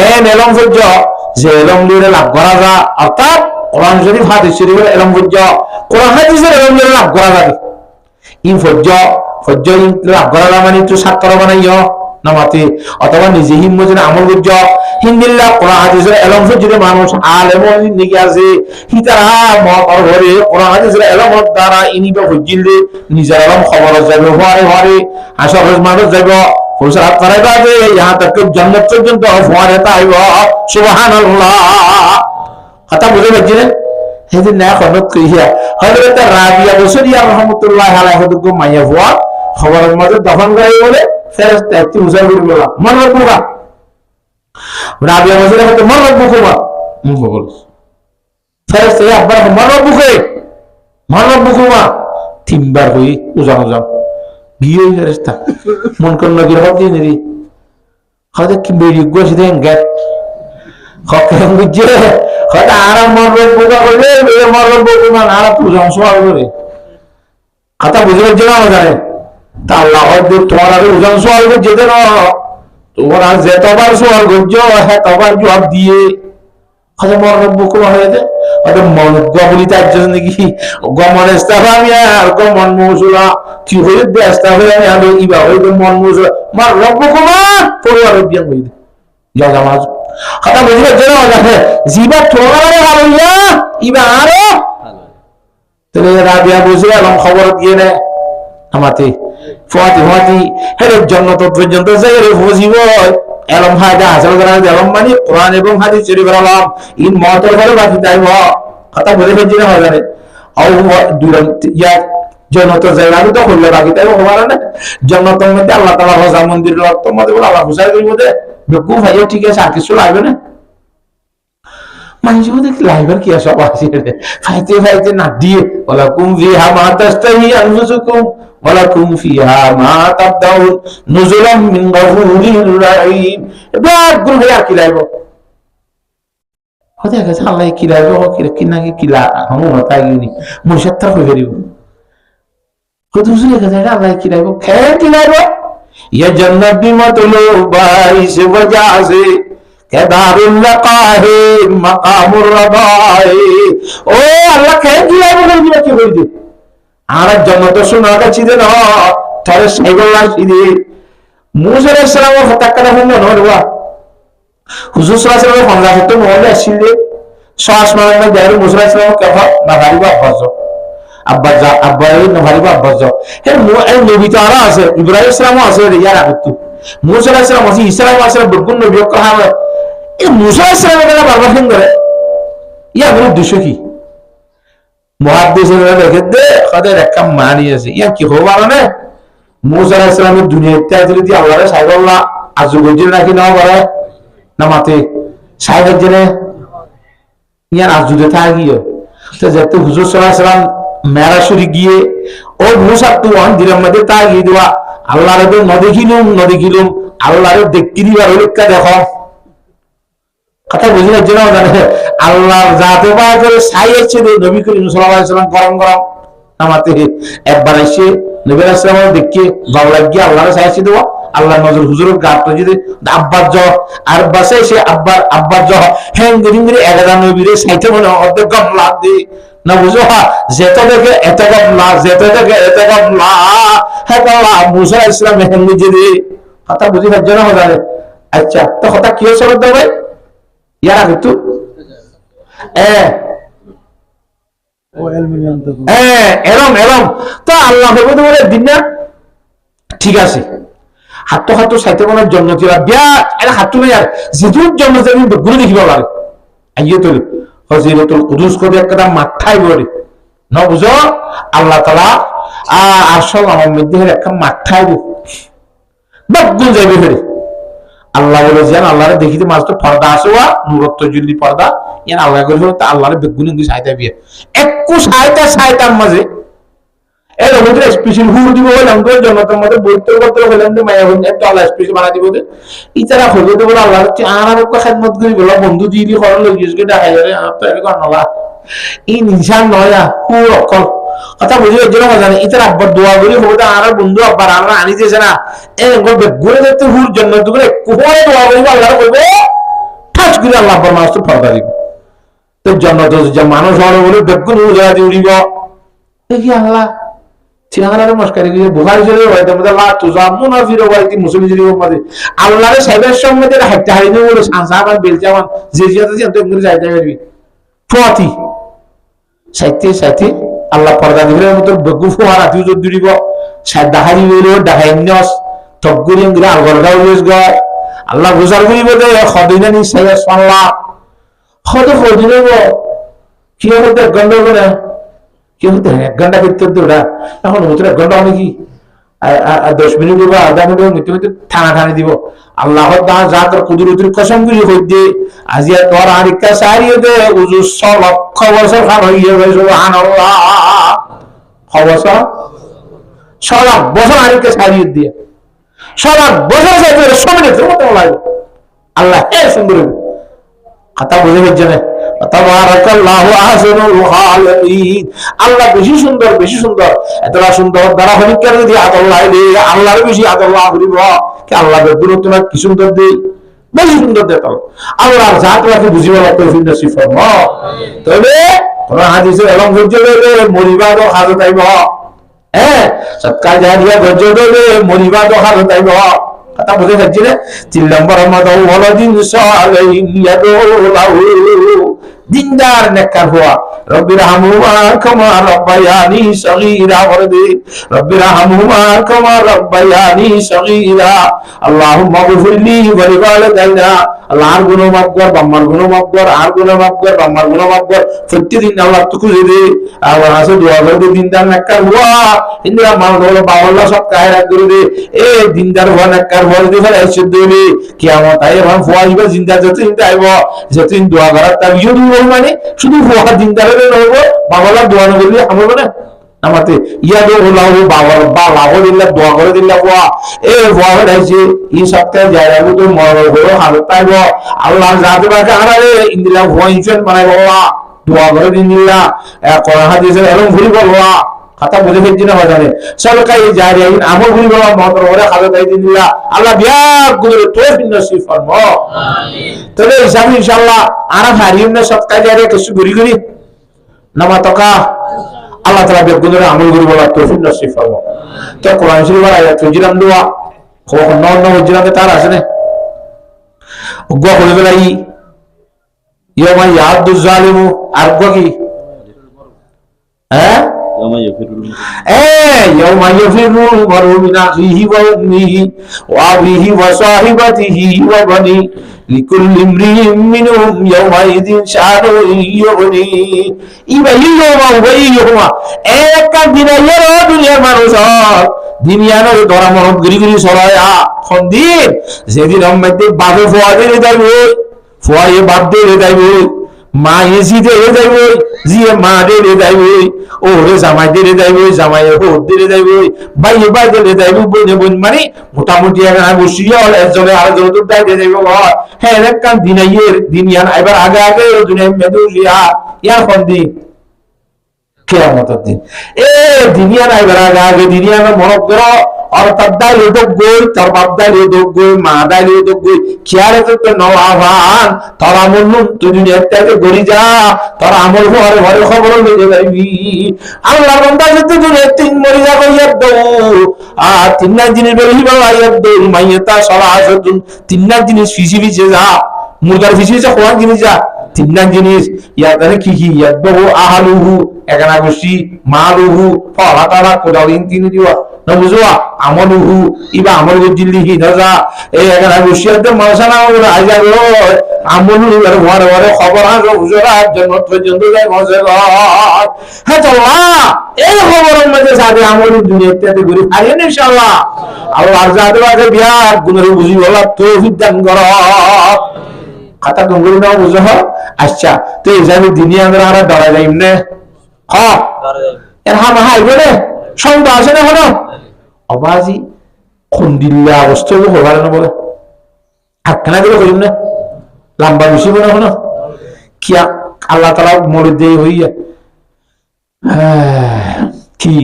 এন এলম ফজ্জ যে এলম লিরে লাভ করা যা, অর্থাৎ কোরআন শরীফ হাদিস শরীফের এলম ফজ্জ, কোরআন হাদিসের এলম লিরে লাভ করা যাবে। ই ফজ্জ লাভ করা মানে একটু ছাত্র বানাইও নামাতে অথবা নিজে হিম্মতে আমল করছ হিন্দিল্লাহ কোরআন হাদিসের এলম যদি মানুষ আলেম নিকে আছে হিতারা মত আর ঘরে কোরআন হাদিসের এলম দ্বারা ইনিবা ফজিলে নিজের এলম খবর যাবে হরে আসর মানুষ যাব ফুরসাত করাইবা যে ইহা তক জান্নাত পর্যন্ত হরে তাইব সুবহানাল্লাহ। কথা বুঝে পাচ্ছেন? সেদিন না খনত কইয়া হযরত রাবিয়া বসরিয়া রাহমাতুল্লাহ আলাইহি দুগো মাইয়া হওয়া খবরের মধ্যে দফন করে বলে ফেরেশতা একটি উজাড় করে বলা মান রব্বুকা, রাবিয়া বসরিয়া বলতে মান রব্বুকুমা বল ফেরেশতা আব্বা মান রব্বুকুমা তিনবার হই উজান গিয়ে ফেরেশতা মন কোন নগর হতে নেরি হয়তো কি বেরি গোছি দেন গেট হকে বুঝে হয়তো আরাম মরবে পূজা করবে মরবে বকুমা আর পূজা সওয়াল করে কথা বুঝে পাচ্ছ না জানে তা আল্লাহ হয়তো তোমার আগে উজান সওয়াল করে যেতে না তোমার আর যেতবার সওয়াল করছো হ্যাঁ তবার জবাব দিয়ে হয়তো মরবে বকুমা হয়েছে হয়তো মন গবলি তার জন্য নাকি গমন স্থাপ আমি আর গমন মৌসুলা কি হয়ে ব্যস্ত হয়ে আমি আলো ইবা হয়তো মন মৌসুলা মার রব্বকুমা পড়ুয়ার বিয়ান হয়ে যা মাছ কথা বুঝে যেন জানে জিবা তোলারে হারইয়া ইবা আরো তাহলে রাবিয়া বুঝে এলাম খবর দিয়ে নে আমাতে ফাতি হেরে জান্নাত পর্যন্ত যাই রে বুঝিব এলম হায়দা হাসল করা এলম মানে কোরআন এবং হাদিস শরীফ এলম ইন মতর করে বাকি তাইব কথা বুঝে যেন জানে আও দুরম ইয়া জান্নাত যাই আমি তো হলো বাকি তাইব হবার না জান্নাতের মধ্যে আল্লাহ তাআলা রোজা মন্দির রক্ত মধ্যে বলে আল্লাহ হুসাইন করিব দে বেকু ভাইও ঠিক আছে আর কিছু লাগবে না মানুষ দেখি লাইবার কি সব আছে ফাইতে না দিয়ে বলা কুম ফিহা মা তাস্তাহি আনফুসুকুম ওয়ালা কুম ফিহা মা তাবদাউন নুজুলাম মিন গফুরির রাহিম। এবার গুণ হয়ে আর কি লাইব হতে গেছে আল্লাহ কি লাইব কি নাকি কি লা হামু হতা গিনি মুশাত্তার হয়ে গেলিব কত বুঝলে গেছে আল্লাহ কি লাইব খেয়ে কি লাইব ইয়া জান্নাত বিমাতুলুবা ইস ওয়াজা সে কেদারুল লাকাহে মাকামুর রাবায়ে ও আল্লাহ কে দিলা বলে দিলা কি হই দে আর জান্নাত শোনা কাছি দে না তারে সাইগল আসি দে মুসা আলাইহিস সালাম ফতাক্কানা হলো নরবা হুজুর সাল্লাল্লাহু আলাইহি ওয়াসাল্লাম হামলা তো মহলে আসিলে শ্বাস মারনা দেয় মুসা আলাইহিস সালাম কফা না গারিবা বাজো আব্বা নভারিবা বাজো হে নবী তো আর আছে ইব্রাহিম আলাইহিস সালাম আছে ইয়ার আগত মুসা আলাইহিস সালাম আছে ঈসা আলাইহিস সালাম বকুন নবী কহা এই মুসা আলাইহিস সালামের কথা বারবার কেন করে ইয়া বড় দুশো কি মুহাদ্দিসরা লিখে দে কদের একটা মানি আছে ইয়া কি হবার না মুসা আলাইহিস সালামের দুনিয়াতে যদি আল্লাহর সাইবাল্লাহ আজুগজির নাকি নাও করে না মাতে সাইবের জেনে ইয়ার আজুদে থাকিও তো যেতে হুজুর সাল্লাল্লাহু আলাইহি সাল্লাম মেরাশুরি গিয়ে ও মুসা তুয়ান দিলের মধ্যে তাগি দেওয়া আল্লাহর তো নদেখিলুম আল্লাহর দেখকিরি আর লেখা দেখো কথা বুঝলে যেন জানে আল্লাহর জাতে বা করে সাইয়েছে নবী করিম সাল্লাল্লাহু আলাইহি সাল্লাম গরম আমাতে একবার এসে নবী আলাইহিস সালাম দেখে ভালো লাগিয়ে আল্লাহর সাইয়েছে দেওয়া আল্লাহ নজর হুজুরের গাত যদি আব্বার জ আর বাসে সে আব্বার জ হ্যাং গরিঙ্গরি এগাদা নবীরে সাইতে মনে অর্ধেক গামলা দে না বুঝো যেত দেখে এত গামলা যেত দেখে এত গামলা হ্যাঁ আল্লাহ মুসা আলাইহিস সালাম হ্যাং নিজে কথা বুঝি না জানা জানে আচ্ছা তো কথা কি হচ্ছে বলতে ভাই ইয়ারা কিন্তু এরম এরম তো আল্লাহ বলে দিন না ঠিক আছে হাত হাত সাইতে কোন জন্ম ছিল বিয়া হাত তুলে আর যেদুর জন্ম গুলো দেখিব লাগে আইয়ে তোলে হজিরতুল কুদুস করে একটা মাথায় বলে ন বুঝো আল্লাহ তাআলা আসল আমার মধ্যে একটা মাথায় বগুন যাবে ফেরে আল্লাহ বলে যেন আল্লাহরে দেখিতে মাস তো পর্দা আছে ওয়া নূরত্ব যদি পর্দা ইয়ান আল্লাহ করে তো আল্লাহরে বেগুন ইংলিশ সাইতা বিয়ে একটু সাইতার মাঝে এর মধ্যে স্পেশাল হুর দিব বললাম তো জনতার মধ্যে বইতে করতে বললাম যে মায়া বন্ধু একটা আল্লাহ স্পেশাল বানা দিব ইতারা হলো তো বলে আল্লাহ আর একটা খেদমত করি বলা বন্ধু দিয়ে দিয়ে খরচ লই গিয়ে ডাকাই যাবে তো এরকম নলা এই নিশান নয়া হুর অকল কথা বুঝি এর জন্য জানে ইতারা আব্বার দোয়া করি হবো আর বন্ধু আব্বার আমরা আনি দিয়েছে না এরকম বেগুনে দেখতে হুর জন্য দুগুলো কোহরে দোয়া করিব আল্লাহ কইবে ঠাস করে আল্লাহ আব্বার মাস তো ফরদা দিব তো জন্নত যে মানুষ হলো বলে বেগুন উড়া দিয়ে উড়িব দেখি আল্লাহ চিনাগারে মস্কারি দিয়ে বুখারী শরীফে হয় তোমরা লা তুজামুনা ফি রাওয়াইতি মুসলিম শরীফের মধ্যে আল্লাহর সাইবের সঙ্গে যে হাইতে হাইনে বলে সানসাবান বেলজামান যে জিয়াতে যে তো এমনি যাইতে পারবি ফতি সাইতে আল্লাহ পর্দা দিলে মত বগু ফুয়ারা তুই যদি দিব সাই দাহারি হইলো দাহাইনস তগগুরি ইংরা আলগরগা হইস গয় আল্লাহ বুঝার করিব যে খদিনা নি সাইয়া সাল্লাহ খদিনা গো কি হতে গন্ড করে কি হতে 1 ঘন্টা ভিতর দৌড়া এখন হতে 1 ঘন্টা অনেক কি 10 মিনিট বা আধা মিনিট মধ্যে থানা ঠানি দিব আল্লাহ জাতের কুদরতের কসম করি হইতে আজিয়া তোর আরিকা সারিয়ে দে উজু 100 লক্ষ বছর খান হইয়ে গেছে সুবহানাল্লাহ খবসা 100 লাখ বছর আরিকা সারিয়ে দিয়ে 100 লাখ বছর সাইতে সমানে মতো লাগে আল্লাহ এর সুন্দর কথা বুঝে হচ্ছে না তাবারাকাল্লাহু আহসানুল খালিকিন আল্লাহ বেশি সুন্দর এতটা সুন্দর দ্বারা হনিকার যদি আল্লাহ আল্লাহর বেশি আল্লাহ করিব কি আল্লাহ বেদুরত না কি সুন্দর দেই বেশি সুন্দর দেয় আল্লাহর জাত রাখে বুঝিবা তৌফিক নসিব ফরমাও তবে কোরআন হাদিসে এলম হচ্ছে মরিবা তো হাজত আইব সৎকা জারিয়া গজ্জ দেবে মরিবা তো হাজত আইব কথা বুঝে যাচ্ছি না 3 নম্বর আমাদের ওয়ালাদিন সালাইন ইয়াদুলাহু দিনদার নেককার হওয়া রব্বির হামহুমা কামা রাব্বায়ানি সগীরা ওয়ারদি রব্বির হামহুমা কামা রাব্বায়ানি সগীরা আল্লাহুম্মা গফিরলি ওয়া লিওয়ালিদাইনা আল্লাহর গুনাহ মাফ কর বাম্মার গুনাহ মাফ কর আর গুনাহ মাফ কর বাম্মার গুনাহ মাফ কর প্রতিদিন আল্লাহ তো খুঁজে দে আর আসে দোয়া করে দিনদার নেককার হওয়া ইন্দ্রা মাল হলো বাওয়াল্লাহ সব কায়রা করে দে এ দিনদার হওয়া নেককার হওয়া দি ফেলে এসে দেবে কিয়ামত আইবে ভান ফুয়াইবা জিন্দা যত চিন্তা আইব যতদিন দোয়া করার তার ইউনি মানে শুধু ফুয়া দিনদারের নব বাওয়াল্লাহ দোয়া না করলে আমরা মানে আমাতে ইয়াদু লাহু বাওয়াল্লাহ দোয়া করে দিল্লা ফুয়া এ ফুয়া হইছে এই সপ্তাহে যাইরা তো মরণ হলো হালত পাইব আল্লাহ জাতে বাকা আরে ইন্দিলা ফুয়া ইনশাল বানাই বাবা দোয়া করে দিল্লা কোরআন হাদিসে এরকম ভুল বলবা কথা বুঝে ফেলছি না বাজারে সরকার জারিয়া আমল ভুল বলা মহতর ওরে খাজা তাই দিল্লা আল্লাহ বিয়াক গুলো তৌফিক নসিব ফরমাও আমিন তবে হিসাব ইনশাআল্লাহ আর হারিম না সৎকার জারিয়া কিছু ঘুরি নামা তকা আল্লাহ তাআলা বেগুনের আমল করি বলা তৌফিক নসিব ফরমাও তো কোরআন শরীফের আয়াত জিরাম দোয়া নন জিরাতে তার আছে না গো হয়ে গেল ইয়ামা ইয়াদু জালিমু আর গো কি يوم يفر المرء من أخيه وأمه وأبيه وصاحبته وبنيه لكل امرئ منهم يومئذ شأن يغنيه একটা দুনিয়ার মানুষ দুনিয়ার ধরা মহৎ গিরি গিরি সরায়া সন্দিন যেদিন আমাদের বাপে ফোয়া দিয়ে যাইব ফোয়াইয়ে বাপ দিয়ে যাইব মা এসি দিয়ে যাইব জিয়ে মা দিয়ে যাইব ওরে জামাই দিয়ে যাইব জামাই হোদ দিয়ে যাইব ভাই ভাই দিয়ে যাইব বোন বোন মানে মোটামুটি বসিয়া একজনে আরেকজন তো দায় দিয়ে যাইব হ্যাঁ একটা দিনিয়ান এবার আগে আগে দুনিয়া মেদুলিয়া ইয়ার ফন্দি কিয়ামতের দিন এ দুনিয়া নাই এবার আগে আগে দুনিয়া মনে করো और तब दाइलो दग्गोई তোর বাপ দাইলো দগ্গোই মা দাইলো দগ্গোই খেয়ালে তো নওয়াভান তোর আমল নুন তুই দুনিয়ার থেকে গড়ি যা তোর আমল ঘরে ঘরে খবর লইতে পারবি আল্লাহ বান্দা যদি দুনিয়ার তিন মরি যা কইয়া দৌ তিন না জিনিস বলি বাবা দৌ মাইয়াতা সলাহাতুন তিন না জিনিস ফিসি ফিসে যা মুরগার ফিসি ফিসে কোন জিনিস যা তিন না জিনিস ইয়াদারে কি কি ইয়াদবু আহলুহু একানা বসি মালুহু ফলা তারা কোদালিন তিন দিওয়া না বুঝবা আমলুহু ইবা আমল জিল্লিহি দাজা এই একানা বসি আদে মাসানা ওরা আইজা গো আমলু আর ঘরে ঘরে খবর আসো হুজুরা জান্নাত পর্যন্ত যায় মজেরা হ্যাঁ তো আল্লাহ এই খবরের মধ্যে সাথে আমল দুনিয়াতে ঘুরে আইন ইনশাআল্লাহ আল্লাহর জাদু আছে বিয়ার গুনাহ বুঝি বলা তৌফিক দান করো কথা গঙ্গুর নাও বুঝো আচ্ছা তো এই জানি দিনে আমরা আর ডরা যাই না হ্যাঁ এর হাম হাই বলে সন্দেহ আসে না হলো অবাজি কোন দিল্লা অবস্থা হবার না বলে আটখানা করে করিম না লম্বা বেশি বলে হলো কি আল্লাহ তাআলা মরে দেই হইয়া কি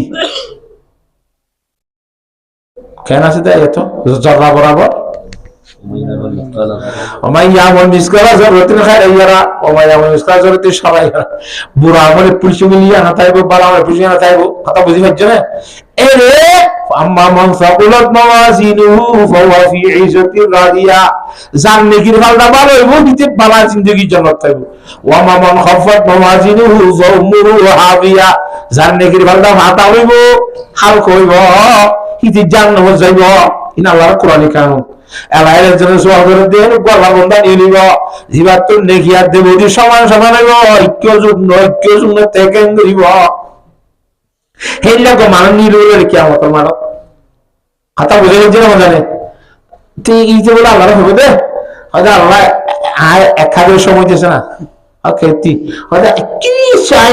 কেন আছে তাই এত জরা বরাবর ومن يعمل مثقال ذرة خيرا يره ومن يعمل مثقال ذرة شرا يره বুড়া আমলে পুলিশ মিলিয়া না তাইবো বালা আমলে পুলিশ না তাইবো কথা বুঝি পাচ্ছ না এরে আম্মা মান সাকুলাত মাওয়াজিনুহু ফাহুয়া ফি ইজাতির রাদিয়া জান নেকির ফালদা ভালো হইবো দিতে বালা জিন্দেগি জান্নাত পাইবো ওয়া মা মান খাফাত মাওয়াজিনুহু ফাউমুরু হাবিয়া জান নেকির ফালদা মাথা হইবো হালকা হইবো হিতে জান্নাত যাইবো ইনা আল্লাহর কোরআনি কানুন এলাইয়ের জন্য সোয়া করে দেন গলা বন্ধা নিয়ে নিব জিবার তো নেকিয়ার দেব সমান সমান হইব ঐক্য যুগ্ন থেকে দিব হেল্লা গো মান নিরুলের কিয়ামত মারো কথা বুঝে গেছে না জানে ঠিক ইতে বলে আল্লাহ হবে দে হয়তো আল্লাহ আর এক হাজার সময় দিয়েছে না খেতি হয়তো কি চাই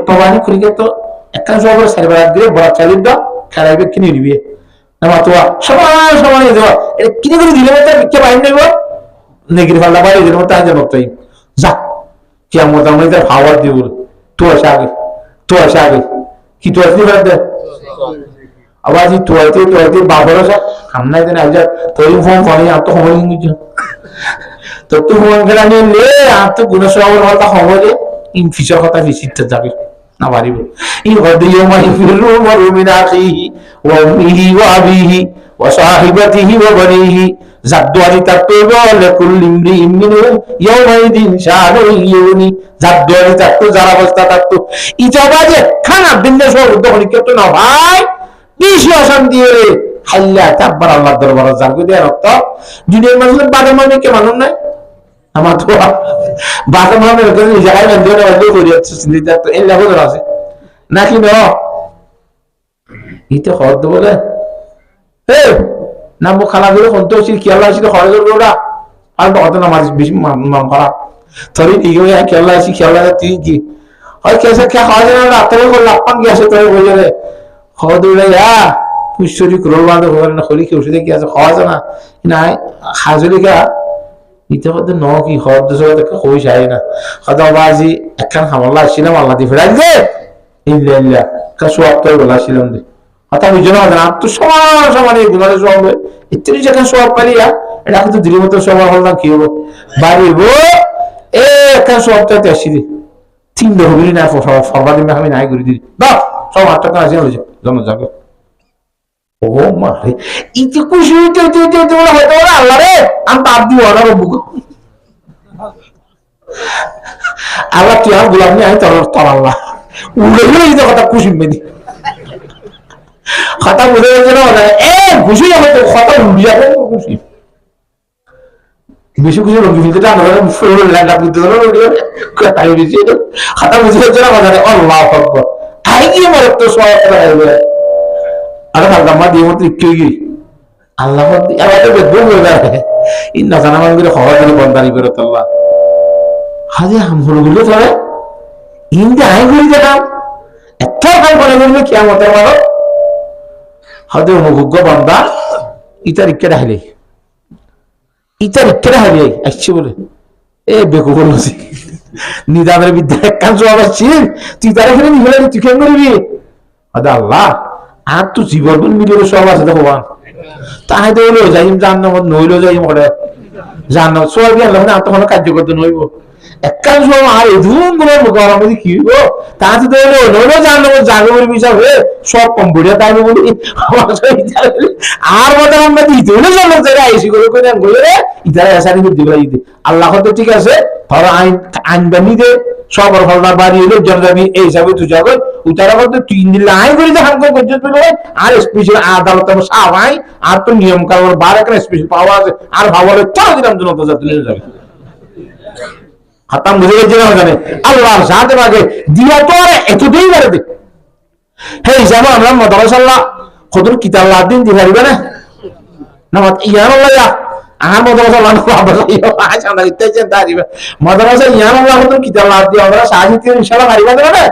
প্রবানি করি তো একটা সবার সাইবার দিয়ে বড় চালিয়ে দাও খেলাইবে কিনে নিবি নামাতোয়া সমান সমান দেওয়া এটা কিনে করে দিলে মতো কে বাইন নেব নেগির ফাল্লা বাইরে দিলে মতো আনজা নক্তাই যা কিয়ামত আমরা তার হাওয়ার দিব তো আসে আগে কি তো আসলি বাদ আবার তো আইতে বাবরা সব হামনাই দেন আজ তোর ফোন ফোনে আর তো সময় নিয়ে তো তো ফোন করে নিলে আর তো গুণ সব কথা হবে ইন ফিচার কথা ফিচিতে যাবে না পারিব ই গদিও মাই ফিরু মারুমিন আখিহি ওয়া উম্মিহি ওয়া আবিহি ওয়া সাহিবাতিহি ওয়া বানিহি জাদওয়ারি তাকতুব লাকুল ইমরিইন মিনহুম ইয়াউমাইদিন শাআনু ইউনি জাদওয়ারি তাকতু যারা অবস্থা তাকতু ইজাবাজে খানা বিন্দে সব দখল করতে না ভাই বেশি অশান্তি রে হাল্লা তাকবার আল্লাহর দরবারে জারগু দেয়া রক্ত দুনিয়ার মানুষ বাদে মানে কে মানুষ নাই আমার তো বাদে মানে কাছে জায়গা না দেওয়া বন্ধ করে যাচ্ছে চিন্তা তো এই লাগো আছে নাকি না ইতে হদ বলে হে না মো খালা গুলো কোন তো কি আল্লাহ আছে খরচ করোড়া আর কত নামাজ বেশি মান করা থরি দিও ইয়া কি আল্লাহ আছে কি আল্লাহ তুই কি হয় কেসে কে খাওয়া যায় না রাতে করে লাপান গেছে তোর বলে রে হদ বলে ইয়া পুষ্যরি করবাদ হবে না খলি কি ওষুধে কি আছে খাওয়া যায় না হাজরি কা ইতে হদ ন কি হদ জগতে কই যায় না হদ বাজি একখান হামলা ছিলাম আল্লাহ দি ফেরাই দে ইল্লা ইল্লা কা সওয়াব তো বলা ছিলাম দে কথা বুঝো না না তো সমান সমান এই গুণারে সওয়াব ইত্রি যখন সওয়াব পালিয়া এটা কিন্তু দিলি মতো সওয়াব হল কি হবে বাড়িব এ একটা সওয়াবটাতে আসিলি তিন হবি না ফরবাদি আমি নাই করে দিই বাহ সব 8 টাকা আছে হয়ে জন্য যাবে ও মা রে ইতি খুশি হইতে তোরা হয়তো আল্লাহ রে আমি বাদ দিব না বুক আল্লাহ তুই আর গোলাম নি আমি তোর আল্লাহ উড়ে এই কথা খুশি মেদি কথা বুঝে গেছে না এ খুশি হবে তো কথা উড়ে যাবে খুশি বেশি খুশি রঙি ফিলতে না ধরে ফুল লাগা বুঝতে ধরে উড়ে কথা উড়েছে কথা বুঝে গেছে না মানে আল্লাহু আকবার আই কি মারত তো সওয়াব হবে আরে আল্লাহ দিয়ে মত কি কি আল্লাহ আমাদের বেদবু হয়ে যায় ইন্না জানামান করে খাওয়া দিলে বন্দারি করে আল্লাহ হাজে হামগুলো ধরে ইন্দে আই করে দিলাম এত কাল করে বলবে কিয়ামতে মারো হাদে অনুভোগ্য বান্দা ইতার ইকে রাখলে আসছে বলে এ বেকু বলছি নিদামের বিদ্যা একখান জবাব আসছি তুই তার এখানে নিয়ে তুই কেন করবি আদা আল্লাহ আর তো জীবন মিলিয়ে সব আছে দেখো তাই তো হলো যাই জান্নাত নইলো যাই মরে জান্নাত সব গেল না আর তো কোনো কার্য করতে নইব একখান সব আর এধুম গুলো গরম মধ্যে কি হইব তা তো হলো নইলো জান্নাত জাগে বলে বিচার হয়ে সব কম্পিউটার তাই বলি আর মত আমরা দিতে হলো জান্নাত যারা আইসি করে করে গলে ইতারা এসারি দিতে দিতে আল্লাহ তো ঠিক আছে ধরো আইন আইন বানি দে সবার ফলদার বাড়ি হইলো জনজামি এই হিসাবে তুই যাবে উতারা করতে 3 দিন আইন করে যে হাঙ্গ করতে পেলো আর স্পেশাল আদালত সাহাই আর তো নিয়ম কানুন বার একটা স্পেশাল পাওয়া আছে আর ভাবলে চল দিলাম জন্য তো তুলে যাবে হাতাম বুঝে গেছে না জানে আল্লাহর সাথে আগে দিয়া তো আর এতটাই বেড়ে দে হে হিসাবে আমরা মাদ্রাসাল্লাহ কতর কিতাব লাভ দিন দিতে পারবে না না ইয়ান আল্লাহ আর মাদ্রাসা লাভ আমরা আজ আমরা ইত্যাদি দাঁড়িয়ে মাদ্রাসা ইয়ান আল্লাহ কতর কিতাব লাভ দিয়ে আমরা সাহিত্য ইনশাআল্লাহ পারিবা না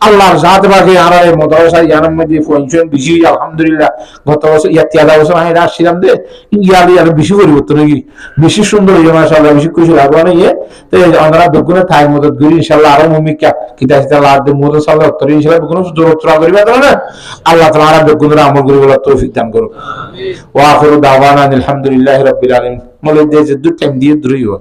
আল্লাহর জাত বাগে আর এই মাদ্রাসা ইয়ানের মধ্যে পয়সন বেশি আলহামদুলিল্লাহ গত বছর ইয়াতিয়া বছর আমি আসছিলাম দে ইয়ালি আর বেশি পরিবর্তন হয়ে বেশি সুন্দর হয়ে মাশাআল্লাহ বেশি খুশি লাগলো না ইয়ে তো আমরা বেগুনে থাই মদত করি ইনশাআল্লাহ আরো মুমিকা কিতা কিতা লাভ দে মুদ সাল্লাহ উত্তর ইনশাআল্লাহ বেগুন জোরত করিবা না আল্লাহ তাআলা বেগুনের আমল করে বলা তৌফিক দান করুক ওয়া আখিরু দাওয়ানা আলহামদুলিল্লাহি রাব্বিল আলামিন মলে দে যে দুটো টাইম দিয়ে ধরিও